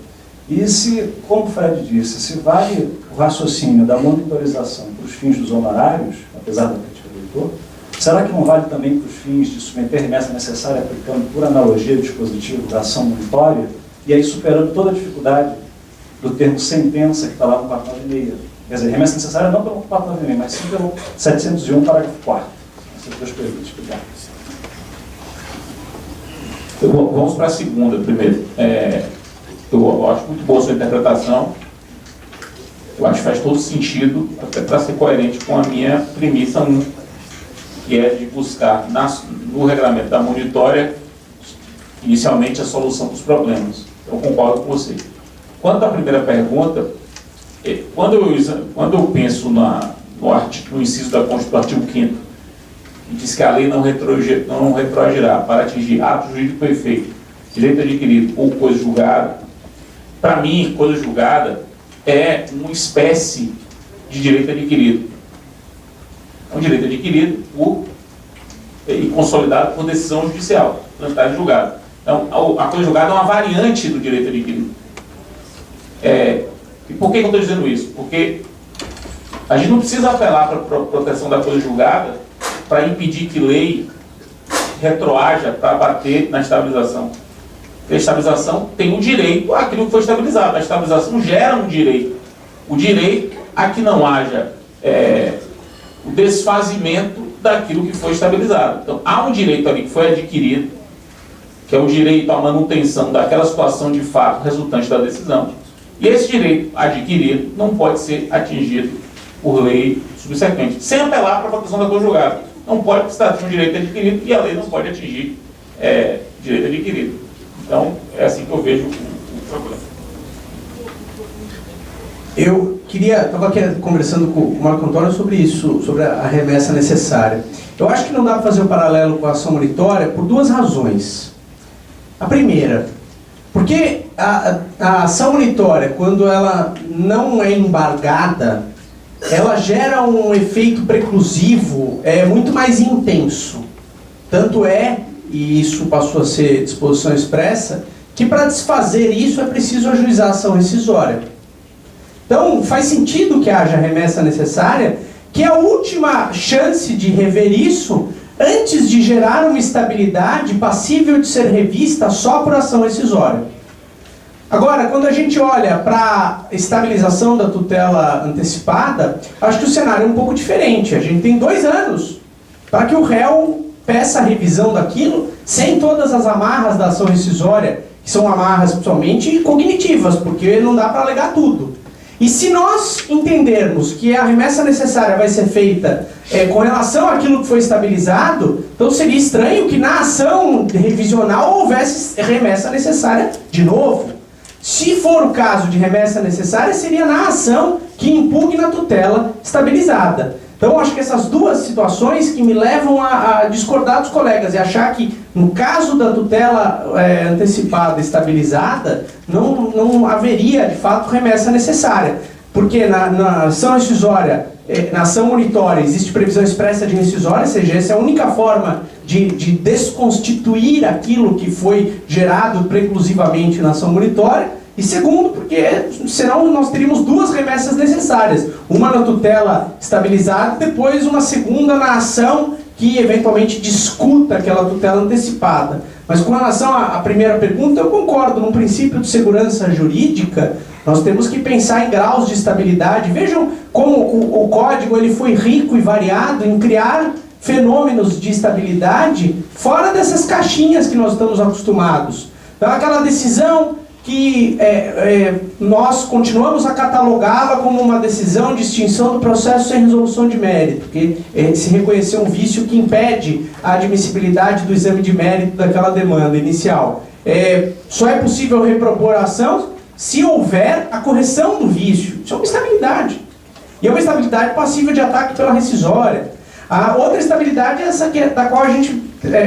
E se, como o Fred disse, se vale o raciocínio da monitorização para os fins dos honorários, apesar da crítica do Heitor, será que não vale também para os fins de submeter a remessa necessária aplicando por analogia o dispositivo da ação monitória, e aí superando toda a dificuldade do termo sentença que está lá no 496. Quer dizer, remessa necessária não pelo 496, mas sim pelo 701, parágrafo 4º. Essas 2 perguntas, obrigado. Vamos para a segunda primeiro. Eu acho muito boa a sua interpretação. Eu acho que faz todo sentido, até para ser coerente com a minha premissa 1, que é de buscar no regulamento da monitória, inicialmente, a solução dos problemas. Eu concordo com você. Quanto à primeira pergunta, quando eu penso no inciso do artigo 5º, que diz que a lei não retroagirá para atingir ato jurídico efeito direito adquirido ou coisa julgada, para mim, coisa julgada é uma espécie de direito adquirido. É um direito adquirido e consolidado por decisão judicial, transitada e julgada. Então, a coisa julgada é uma variante do direito adquirido. E por que eu estou dizendo isso? Porque a gente não precisa apelar para a proteção da coisa julgada para impedir que lei retroaja para bater na estabilização. A estabilização tem um direito àquilo que foi estabilizado. A estabilização gera um direito. O direito a que não haja o desfazimento daquilo que foi estabilizado. Então, há um direito ali que foi adquirido, que é o direito à manutenção daquela situação de fato resultante da decisão. E esse direito adquirido não pode ser atingido por lei subsequente, sem apelar para a proteção da coisa julgada. Não pode se tratar de um direito adquirido e a lei não pode atingir direito adquirido. Então, é assim que eu vejo o problema. Eu estava aqui conversando com o Marco Antônio sobre isso, sobre a remessa necessária. Eu acho que não dá para fazer um paralelo com a ação monitória por duas razões. A primeira, porque a ação monitória, quando ela não é embargada, ela gera um efeito preclusivo muito mais intenso. Tanto e isso passou a ser disposição expressa, que para desfazer isso é preciso ajuizar a ação rescisória. Então, faz sentido que haja remessa necessária, que é a última chance de rever isso antes de gerar uma estabilidade passível de ser revista só por ação rescisória. Agora, quando a gente olha para a estabilização da tutela antecipada, acho que o cenário é um pouco diferente. A gente tem 2 anos para que o réu peça a revisão daquilo sem todas as amarras da ação rescisória, que são amarras principalmente cognitivas, porque não dá para alegar tudo. E se nós entendermos que a remessa necessária vai ser feita com relação àquilo que foi estabilizado, então seria estranho que na ação revisional houvesse remessa necessária de novo. Se for o caso de remessa necessária, seria na ação que impugna a tutela estabilizada. Então, acho que essas duas situações que me levam a discordar dos colegas e achar que, no caso da tutela antecipada estabilizada, não haveria, de fato, remessa necessária. Porque na ação rescisória, na ação monitória, existe previsão expressa de rescisória, ou seja, essa é a única forma de desconstituir aquilo que foi gerado preclusivamente na ação monitória. E segundo, porque senão nós teríamos 2 remessas necessárias. Uma na tutela estabilizada e depois uma segunda na ação que eventualmente discuta aquela tutela antecipada. Mas com relação à primeira pergunta, eu concordo. Num princípio de segurança jurídica, nós temos que pensar em graus de estabilidade. Vejam como o código ele foi rico e variado em criar fenômenos de estabilidade fora dessas caixinhas que nós estamos acostumados. Então, aquela decisão que nós continuamos a catalogá-la como uma decisão de extinção do processo sem resolução de mérito, porque se reconheceu um vício que impede a admissibilidade do exame de mérito daquela demanda inicial. Só é possível repropor a ação se houver a correção do vício. Isso é uma estabilidade. E é uma estabilidade passível de ataque pela rescisória. A outra estabilidade é essa da qual a gente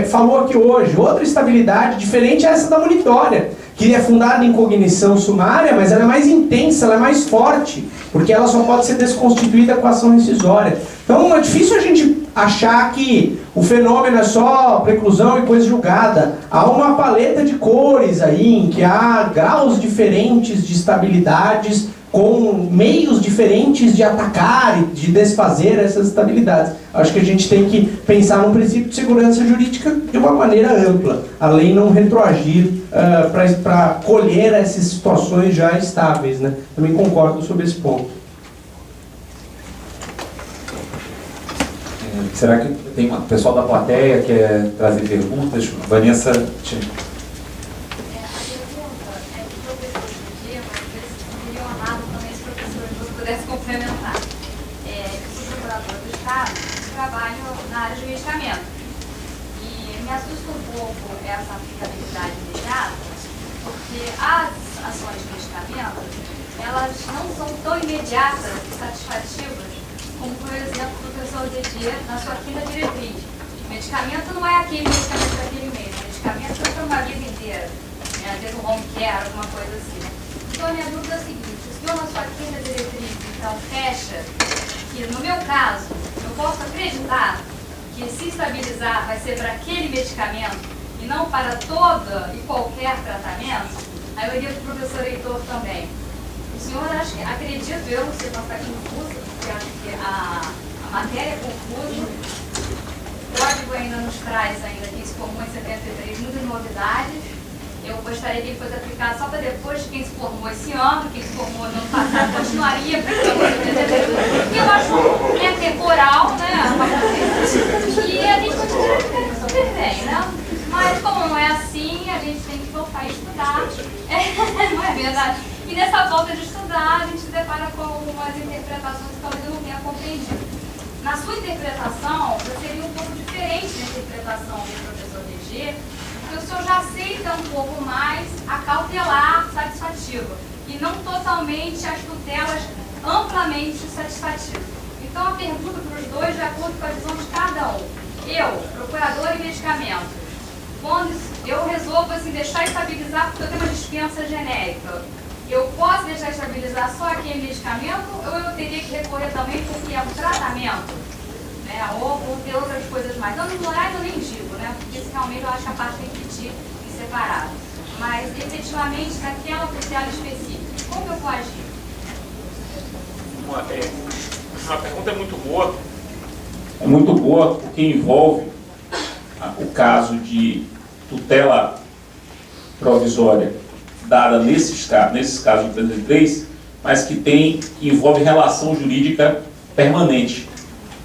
falou aqui hoje. Outra estabilidade diferente é essa da monitória, que é fundada em cognição sumária, mas ela é mais intensa, ela é mais forte, porque ela só pode ser desconstituída com a ação rescisória. Então é difícil a gente achar que o fenômeno é só preclusão e coisa julgada. Há uma paleta de cores aí, em que há graus diferentes de estabilidades, com meios diferentes de atacar e de desfazer essas estabilidades. Acho que a gente tem que pensar num princípio de segurança jurídica de uma maneira ampla, a lei não retroagir para colher essas situações já estáveis, né? Também concordo sobre esse ponto. Será que tem um pessoal da plateia que quer trazer perguntas? Vanessa... pudesse complementar. Eu sou procuradora do Estado e trabalho na área de medicamento. E me assusta um pouco essa aplicabilidade imediata, porque as ações de medicamento, elas não são tão imediatas e satisfativas como, por exemplo, o professor Dedier na sua quinta diretriz. Medicamento não é aquele medicamento daquele mês, medicamento é para uma vida inteira. às vezes um home care, alguma coisa assim. Então a minha dúvida é a seguinte: o senhor na sua quinta diretriz, então, fecha que, no meu caso, eu posso acreditar que se estabilizar vai ser para aquele medicamento e não para todo e qualquer tratamento? Aí eu iria para o professor Heitor também. O senhor, acredito eu, você pode estar confuso, porque acho que a matéria é confusa, o código ainda nos traz, ainda que se formou em 73, muitas novidades. Eu gostaria que ele fosse aplicado só para depois de quem se formou esse ano, quem se formou no ano passado, continuaria aplicando. Porque eu acho que é temporal, né? E a gente continua aplicando super bem, né? Mas como não é assim, a gente tem que voltar a estudar. Não é verdade? E nessa volta de estudar, a gente se depara com algumas interpretações que talvez eu não tenha compreendido. Na sua interpretação, eu seria um pouco diferente da interpretação do professor DG, porque o senhor já aceita um pouco mais a cautelar satisfativa e não totalmente as tutelas amplamente satisfativas. Então, a pergunta para os dois, de acordo com a visão de cada um. Eu, procurador em medicamentos, quando eu resolvo assim, deixar estabilizar porque eu tenho uma dispensa genérica, eu posso deixar estabilizar só aquele medicamento ou eu teria que recorrer também porque é um tratamento? Né? Ou por ter outras coisas mais. Danos morais eu nem digo, né? Porque isso realmente eu acho que a parte tem que pedir e separado. Mas, efetivamente, naquela tutela específica, como eu vou agir? A pergunta é muito boa. É muito boa porque envolve o caso de tutela provisória dada nesses casos de 33, mas que envolve relação jurídica permanente.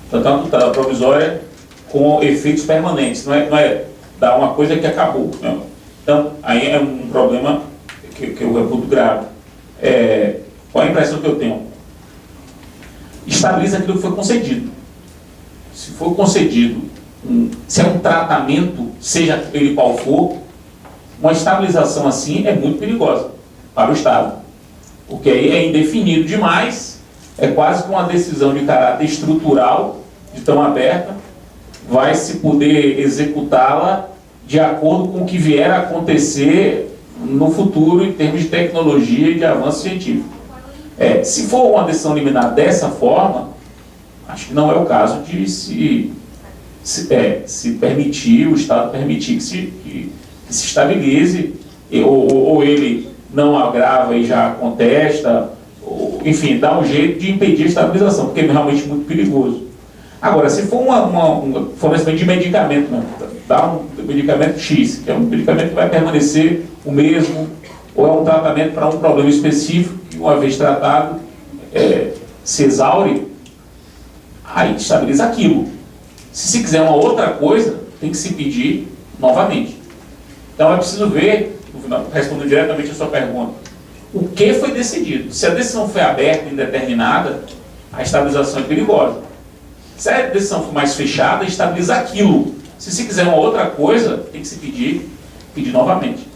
Portanto, é uma tutela provisória com efeitos permanentes, não é dar uma coisa que acabou. Não. Então, aí é um problema que eu reputo grave. Qual a impressão que eu tenho? Estabiliza aquilo que foi concedido. Se for concedido, se é um tratamento, seja ele qual for, uma estabilização assim é muito perigosa para o Estado. Porque aí é indefinido demais, é quase que uma decisão de caráter estrutural, de tão aberta, vai se poder executá-la de acordo com o que vier a acontecer no futuro em termos de tecnologia e de avanço científico. Se for uma decisão liminar dessa forma, acho que não é o caso de se permitir, o Estado permitir que se estabilize, ou ele não agrava e já contesta, ou, enfim, dá um jeito de impedir a estabilização, porque é realmente muito perigoso. Agora, se for um fornecimento de medicamento, né, dá um medicamento X, que é um medicamento que vai permanecer o mesmo, ou é um tratamento para um problema específico, que uma vez tratado, se exaure, aí estabiliza aquilo. Se quiser uma outra coisa, tem que se pedir novamente. Então é preciso ver, respondendo diretamente a sua pergunta, o que foi decidido. Se a decisão foi aberta e indeterminada, a estabilização é perigosa. Se a decisão for mais fechada, estabiliza aquilo. Se quiser uma outra coisa, tem que se pedir novamente.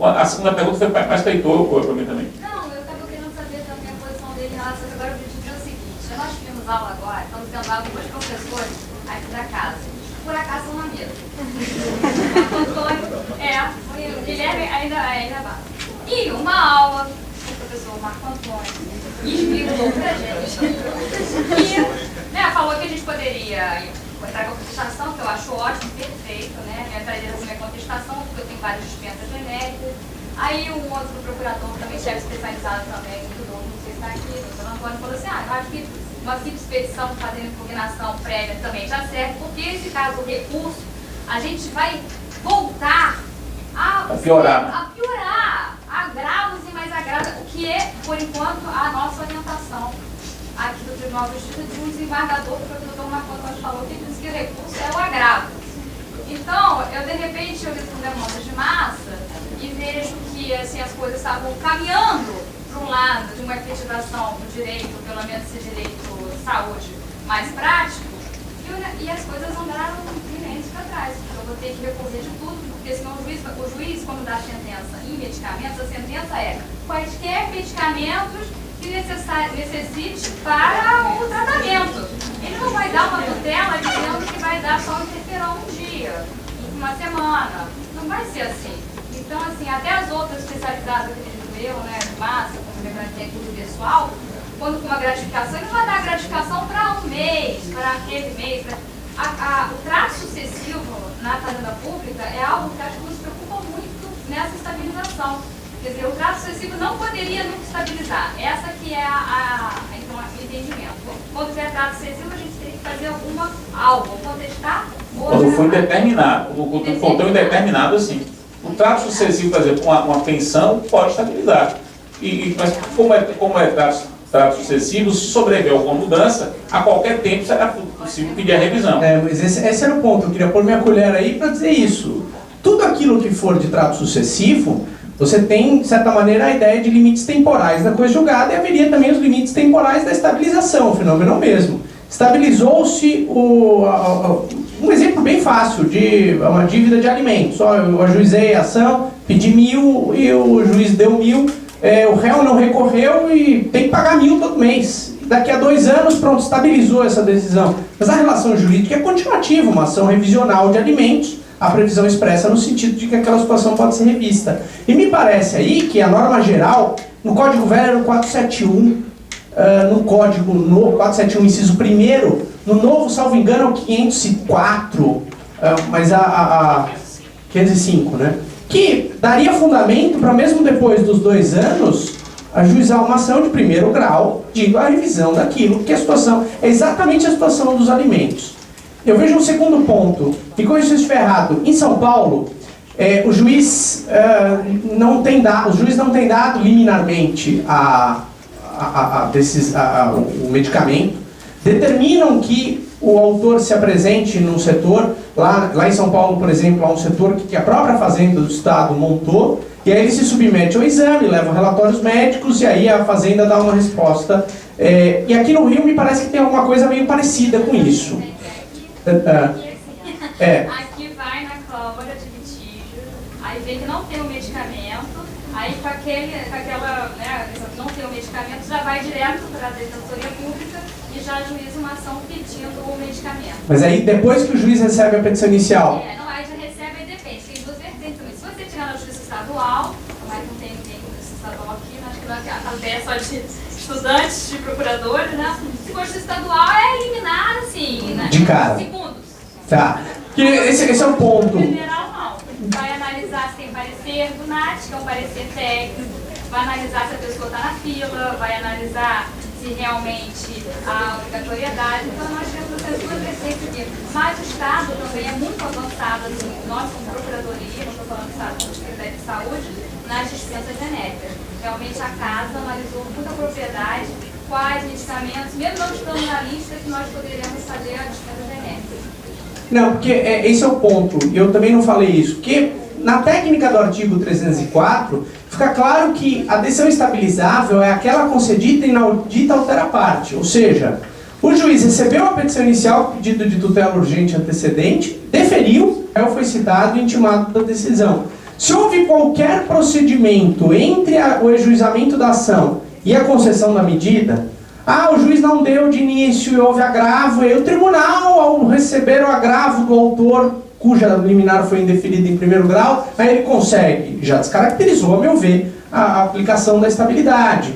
A segunda pergunta foi mais para Heitor, ou para mim também? Não, eu estava querendo saber também a posição dele em relação a agora o objetivo é o seguinte: nós tivemos aula agora, estamos tendo aula com dois professores aqui da casa. Por acaso são na mesa. O Antônio, o Guilherme ainda vai. E uma aula, o professor Marco Antônio explicou pra gente. E falou que a gente poderia entrar com a contestação, que eu acho ótimo, perfeito, né? Eu entraria nessa minha contestação, porque eu tenho várias dispensas genéricas. Aí um outro procurador, também chefe especializado também, muito novo, não sei se está aqui, o doutor Antônio, falou assim: eu acho que uma simples petição fazendo impugnação prévia também já serve, porque esse caso, o recurso, a gente vai voltar a piorar agravos e mais agravos, o que é, por enquanto, a nossa orientação aqui do Tribunal de Justiça de um desembargador, porque o doutor Marco Antônio falou que diz que o recurso é o agravo. Então, de repente, eu respondo demandas de massa e vejo que assim, as coisas estavam caminhando para um lado de uma efetivação do direito, pelo menos esse direito de saúde mais prático, e as coisas andaram inerentes para trás. Eu vou ter que recorrer de tudo, porque senão o juiz, quando dá sentença em medicamentos, a sentença é quaisquer medicamentos que necessite para o tratamento. Ele não vai dar uma tutela dizendo que vai dar só um interferão um dia, uma semana. Não vai ser assim. Então, assim, até as outras especialidades, acredito eu, né, de massa, como é tudo pessoal, quando com uma gratificação, ele não vai dar gratificação para um mês, para aquele mês. O trato sucessivo na fazenda pública é algo que acho que nos preocupa muito nessa estabilização. Quer dizer, o trato sucessivo não poderia nunca estabilizar. Essa que é então, o entendimento. Quando tiver trato sucessivo, a gente tem que fazer algo, contestar ou... Quando for indeterminado, quando for tão indeterminado assim. O trato sucessivo, por exemplo, uma pensão pode estabilizar. Mas como é trato sucessivo, se sobreviver alguma mudança, a qualquer tempo será possível pedir a revisão. Mas esse era o ponto. Eu queria pôr minha colher aí para dizer isso. Tudo aquilo que for de trato sucessivo, você tem, de certa maneira, a ideia de limites temporais da coisa julgada e haveria também os limites temporais da estabilização, o fenômeno mesmo. Estabilizou-se um exemplo bem fácil de uma dívida de alimentos. Eu ajuizei a ação, pedi 1.000 e o juiz deu 1.000, o réu não recorreu e tem que pagar 1.000 todo mês. Daqui a 2 anos, pronto, estabilizou essa decisão. Mas a relação jurídica é continuativa, uma ação revisional de alimentos, a previsão expressa no sentido de que aquela situação pode ser revista. E me parece aí que a norma geral, no Código Velho era o 471, no Código novo, 471, inciso 1º, no novo, salvo engano, é o 504, mas a 505, né? Que daria fundamento para, mesmo depois dos 2 anos, ajuizar uma ação de 1º grau, digo, a revisão daquilo, que a situação é exatamente a situação dos alimentos. Eu vejo um segundo ponto, e com isso eu estiver errado. Em São Paulo, o juiz não tem dado liminarmente o medicamento, determinam que o autor se apresente num setor, lá em São Paulo, por exemplo, há um setor que a própria Fazenda do Estado montou, e aí ele se submete ao exame, leva relatórios médicos, e aí a Fazenda dá uma resposta. E aqui no Rio me parece que tem alguma coisa meio parecida com isso. Aqui vai na Câmara de Litígio, aí vê que não tem o medicamento, aí com aquela, né, não tem o medicamento, já vai direto para a Defensoria Pública e já ajuiza uma ação pedindo o medicamento. Mas aí depois que o juiz recebe a petição inicial? Não, aí já recebe, aí depende, tem 2 vertentes. Se você tirar na Justiça Estadual, mas não tem ninguém com Justiça Estadual aqui, acho que a ideia é só de estudantes, de procuradores, né? Se for Justiça Estadual, é eliminar, assim, né? De cara. Segundos. Tá. Esse é o ponto. Federal não. Vai analisar se tem parecer do NAT, que é um parecer técnico, vai analisar se a pessoa está na fila, vai analisar se realmente há obrigatoriedade. Então nós temos essas 2 vertentes aqui. Mas o Estado também é muito avançado, assim, nós como Procuradoria, não estou falando do Estado como Secretaria de Saúde, nas dispensas genéricas. Realmente a Casa analisou com muita propriedade quais medicamentos, mesmo não estando na lista, que nós poderíamos fazer a dispensa genérica. Não, porque esse é o ponto, e eu também não falei isso, porque na técnica do artigo 304, fica claro que a decisão estabilizável é aquela concedida e inaudita altera parte, ou seja, o juiz recebeu a petição inicial, pedido de tutela urgente antecedente, deferiu, aí foi citado e intimado da decisão. Se houve qualquer procedimento entre o ajuizamento da ação e a concessão da medida, o juiz não deu de início e houve agravo, e o tribunal, ao receber o agravo do autor, cuja liminar foi indeferida em 1º grau, aí ele consegue, já descaracterizou, a meu ver, a aplicação da estabilidade.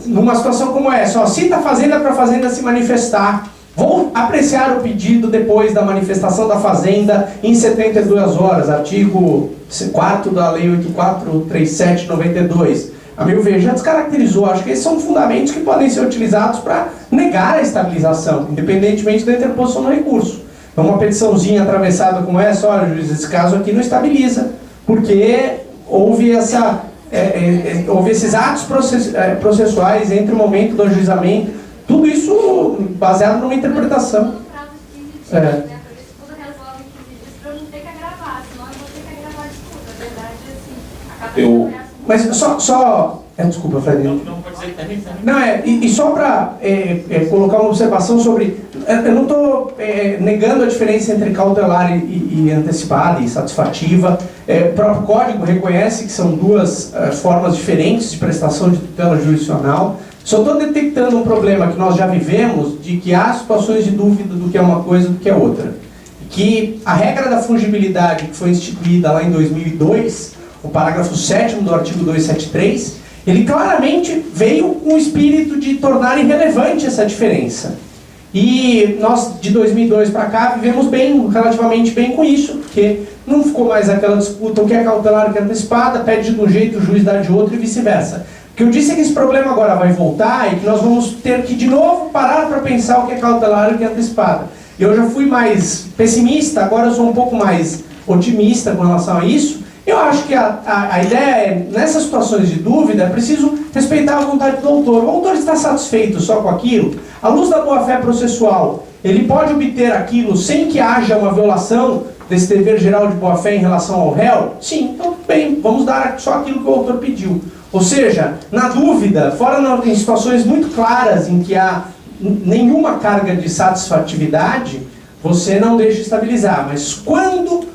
Numa situação como essa, cita a Fazenda para a Fazenda se manifestar. Vou apreciar o pedido depois da manifestação da Fazenda em 72 horas, artigo 4º da Lei 8437/92. A meu ver, já descaracterizou. Acho que esses são fundamentos que podem ser utilizados para negar a estabilização, independentemente da interposição do recurso. Então, uma petiçãozinha atravessada como essa, olha, juiz, esse caso aqui não estabiliza, porque houve esses atos processuais entre o momento do ajuizamento, tudo isso baseado numa interpretação. Tudo resolve em 15 dias para eu não ter que agravar, senão eu vou ter que agravar de tudo. A verdade é assim, acaba Mas só desculpa, Fred. Não pode dizer que também. Não, e só para colocar uma observação sobre... Eu não estou negando a diferença entre cautelar e antecipada e satisfativa. O próprio Código reconhece que são 2 formas diferentes de prestação de tutela jurisdicional. Só estou detectando um problema que nós já vivemos, de que há situações de dúvida do que é uma coisa e do que é outra. que a regra da fungibilidade que foi instituída lá em 2002, o parágrafo 7º do artigo 273, ele claramente veio com o espírito de tornar irrelevante essa diferença. E nós, de 2002 para cá, vivemos bem, relativamente bem com isso, porque não ficou mais aquela disputa, o que é cautelar, o que é antecipada, pede de um jeito, o juiz dá de outro e vice-versa. O que eu disse é que esse problema agora vai voltar e que nós vamos ter que, de novo, parar para pensar o que é cautelar e o que é antecipada. Eu já fui mais pessimista, agora eu sou um pouco mais otimista com relação a isso. Eu acho que a ideia é, nessas situações de dúvida, é preciso respeitar a vontade do autor. O autor está satisfeito só com aquilo? À luz da boa-fé processual, ele pode obter aquilo sem que haja uma violação desse dever geral de boa-fé em relação ao réu? Sim, então bem, vamos dar só aquilo que o autor pediu. Ou seja, na dúvida, fora em situações muito claras em que há nenhuma carga de satisfatividade, você não deixa estabilizar. Mas quando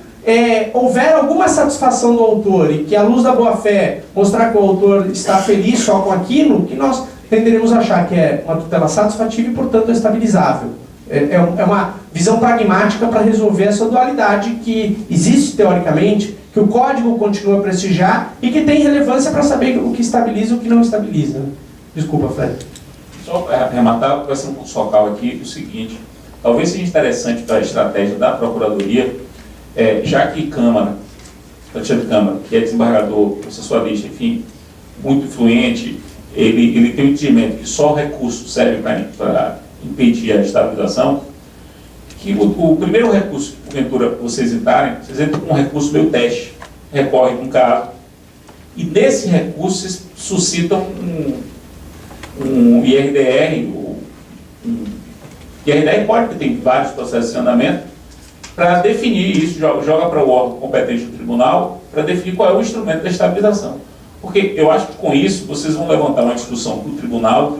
houver alguma satisfação do autor e que, à luz da boa-fé, mostrar que o autor está feliz só com aquilo, que nós tenderemos a achar que é uma tutela satisfativa e, portanto, estabilizável. É uma visão pragmática para resolver essa dualidade que existe teoricamente, que o código continua a prestigiar e que tem relevância para saber o que estabiliza e o que não estabiliza. Desculpa, Fred. Só para arrematar, vai ser um curso focal aqui, o seguinte: talvez seja interessante para a estratégia da Procuradoria, já que Alexandre Câmara, que é desembargador, processualista, enfim, muito influente, ele tem o entendimento que só o recurso serve para impedir a estabilização, que o primeiro recurso que, porventura, vocês entrarem, vocês entram com um recurso meio teste, recorrem com um caso, e nesse recurso vocês suscitam um IRDR, IRDR pode, porque tem vários processos em andamento, para definir isso, joga para o órgão competente do tribunal, para definir qual é o instrumento da estabilização. Porque eu acho que com isso vocês vão levantar uma discussão para o tribunal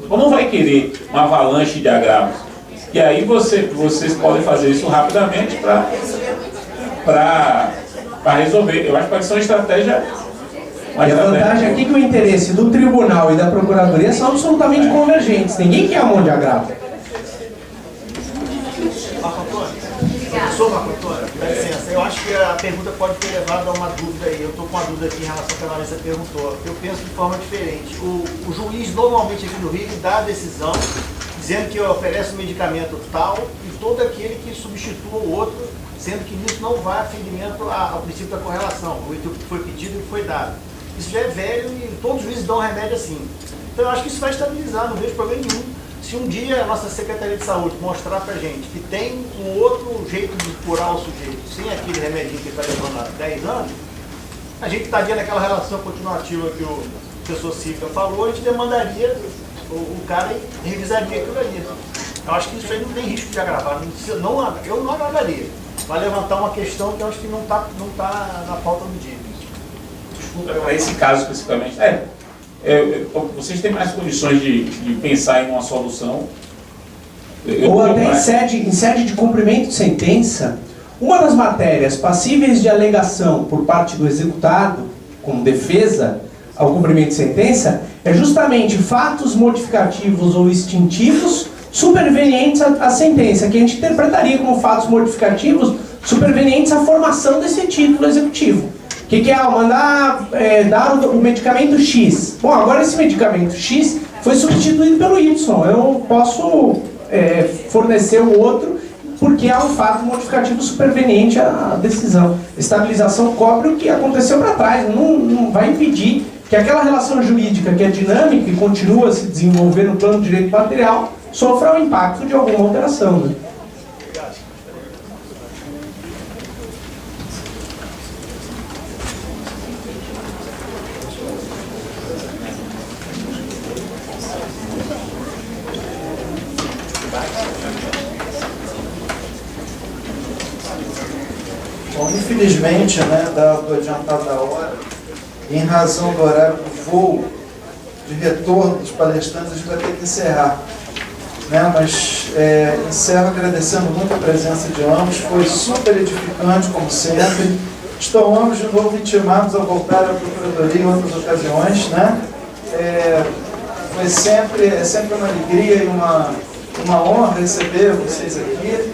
não vai querer uma avalanche de agravos. E aí vocês podem fazer isso rapidamente para resolver. Eu acho que pode ser uma estratégia. E a vantagem aqui é que o interesse do tribunal e da procuradoria são absolutamente convergentes. Ninguém quer a mão de agravo. Professor Marco Antônio, dá licença. Eu acho que a pergunta pode ter levado a uma dúvida aí. Eu estou com uma dúvida aqui em relação ao que a Vanessa perguntou. Eu penso de forma diferente. O juiz, normalmente aqui no Rio, dá a decisão dizendo que oferece um medicamento tal e todo aquele que substitua o outro, sendo que nisso não vai aferimento ao princípio da correlação, o que foi pedido e o que foi dado. Isso já é velho e todos os juízes dão remédio assim. Então eu acho que isso vai estabilizar, não vejo problema nenhum. Se um dia a nossa Secretaria de Saúde mostrar pra gente que tem um outro jeito de curar o sujeito, sem aquele remedinho que ele está levando há 10 anos, a gente estaria naquela relação continuativa que o professor Silva falou, a gente demandaria o cara e revisaria aquilo ali. Eu acho que isso aí não tem risco de agravar. Eu não agravaria. Vai levantar uma questão que eu acho que não tá na pauta do dia. Desculpa. Para esse caso especificamente, vocês têm mais condições de pensar em uma solução. Ou até em sede de cumprimento de sentença, uma das matérias passíveis de alegação por parte do executado, como defesa ao cumprimento de sentença, é justamente fatos modificativos ou extintivos supervenientes à sentença, que a gente interpretaria como fatos modificativos supervenientes à formação desse título executivo. O que é? Mandar dar o medicamento X. Bom, agora esse medicamento X foi substituído pelo Y. Eu posso fornecer o outro porque há um fato modificativo superveniente à decisão. Estabilização cobre o que aconteceu para trás, não vai impedir que aquela relação jurídica que é dinâmica e continua a se desenvolver no plano de direito material sofra o impacto de alguma alteração. Né? Bom, infelizmente, dado adiantado da hora, em razão do horário do voo de retorno dos palestrantes, a gente vai ter que encerrar. Mas encerro agradecendo muito a presença de ambos, foi super edificante, como sempre. Estão ambos de novo intimados a voltar à Procuradoria em outras ocasiões. É sempre uma alegria e uma honra receber vocês aqui.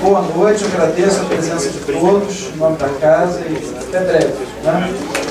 Boa noite, eu agradeço a presença de todos, em nome da casa, e até breve. Né?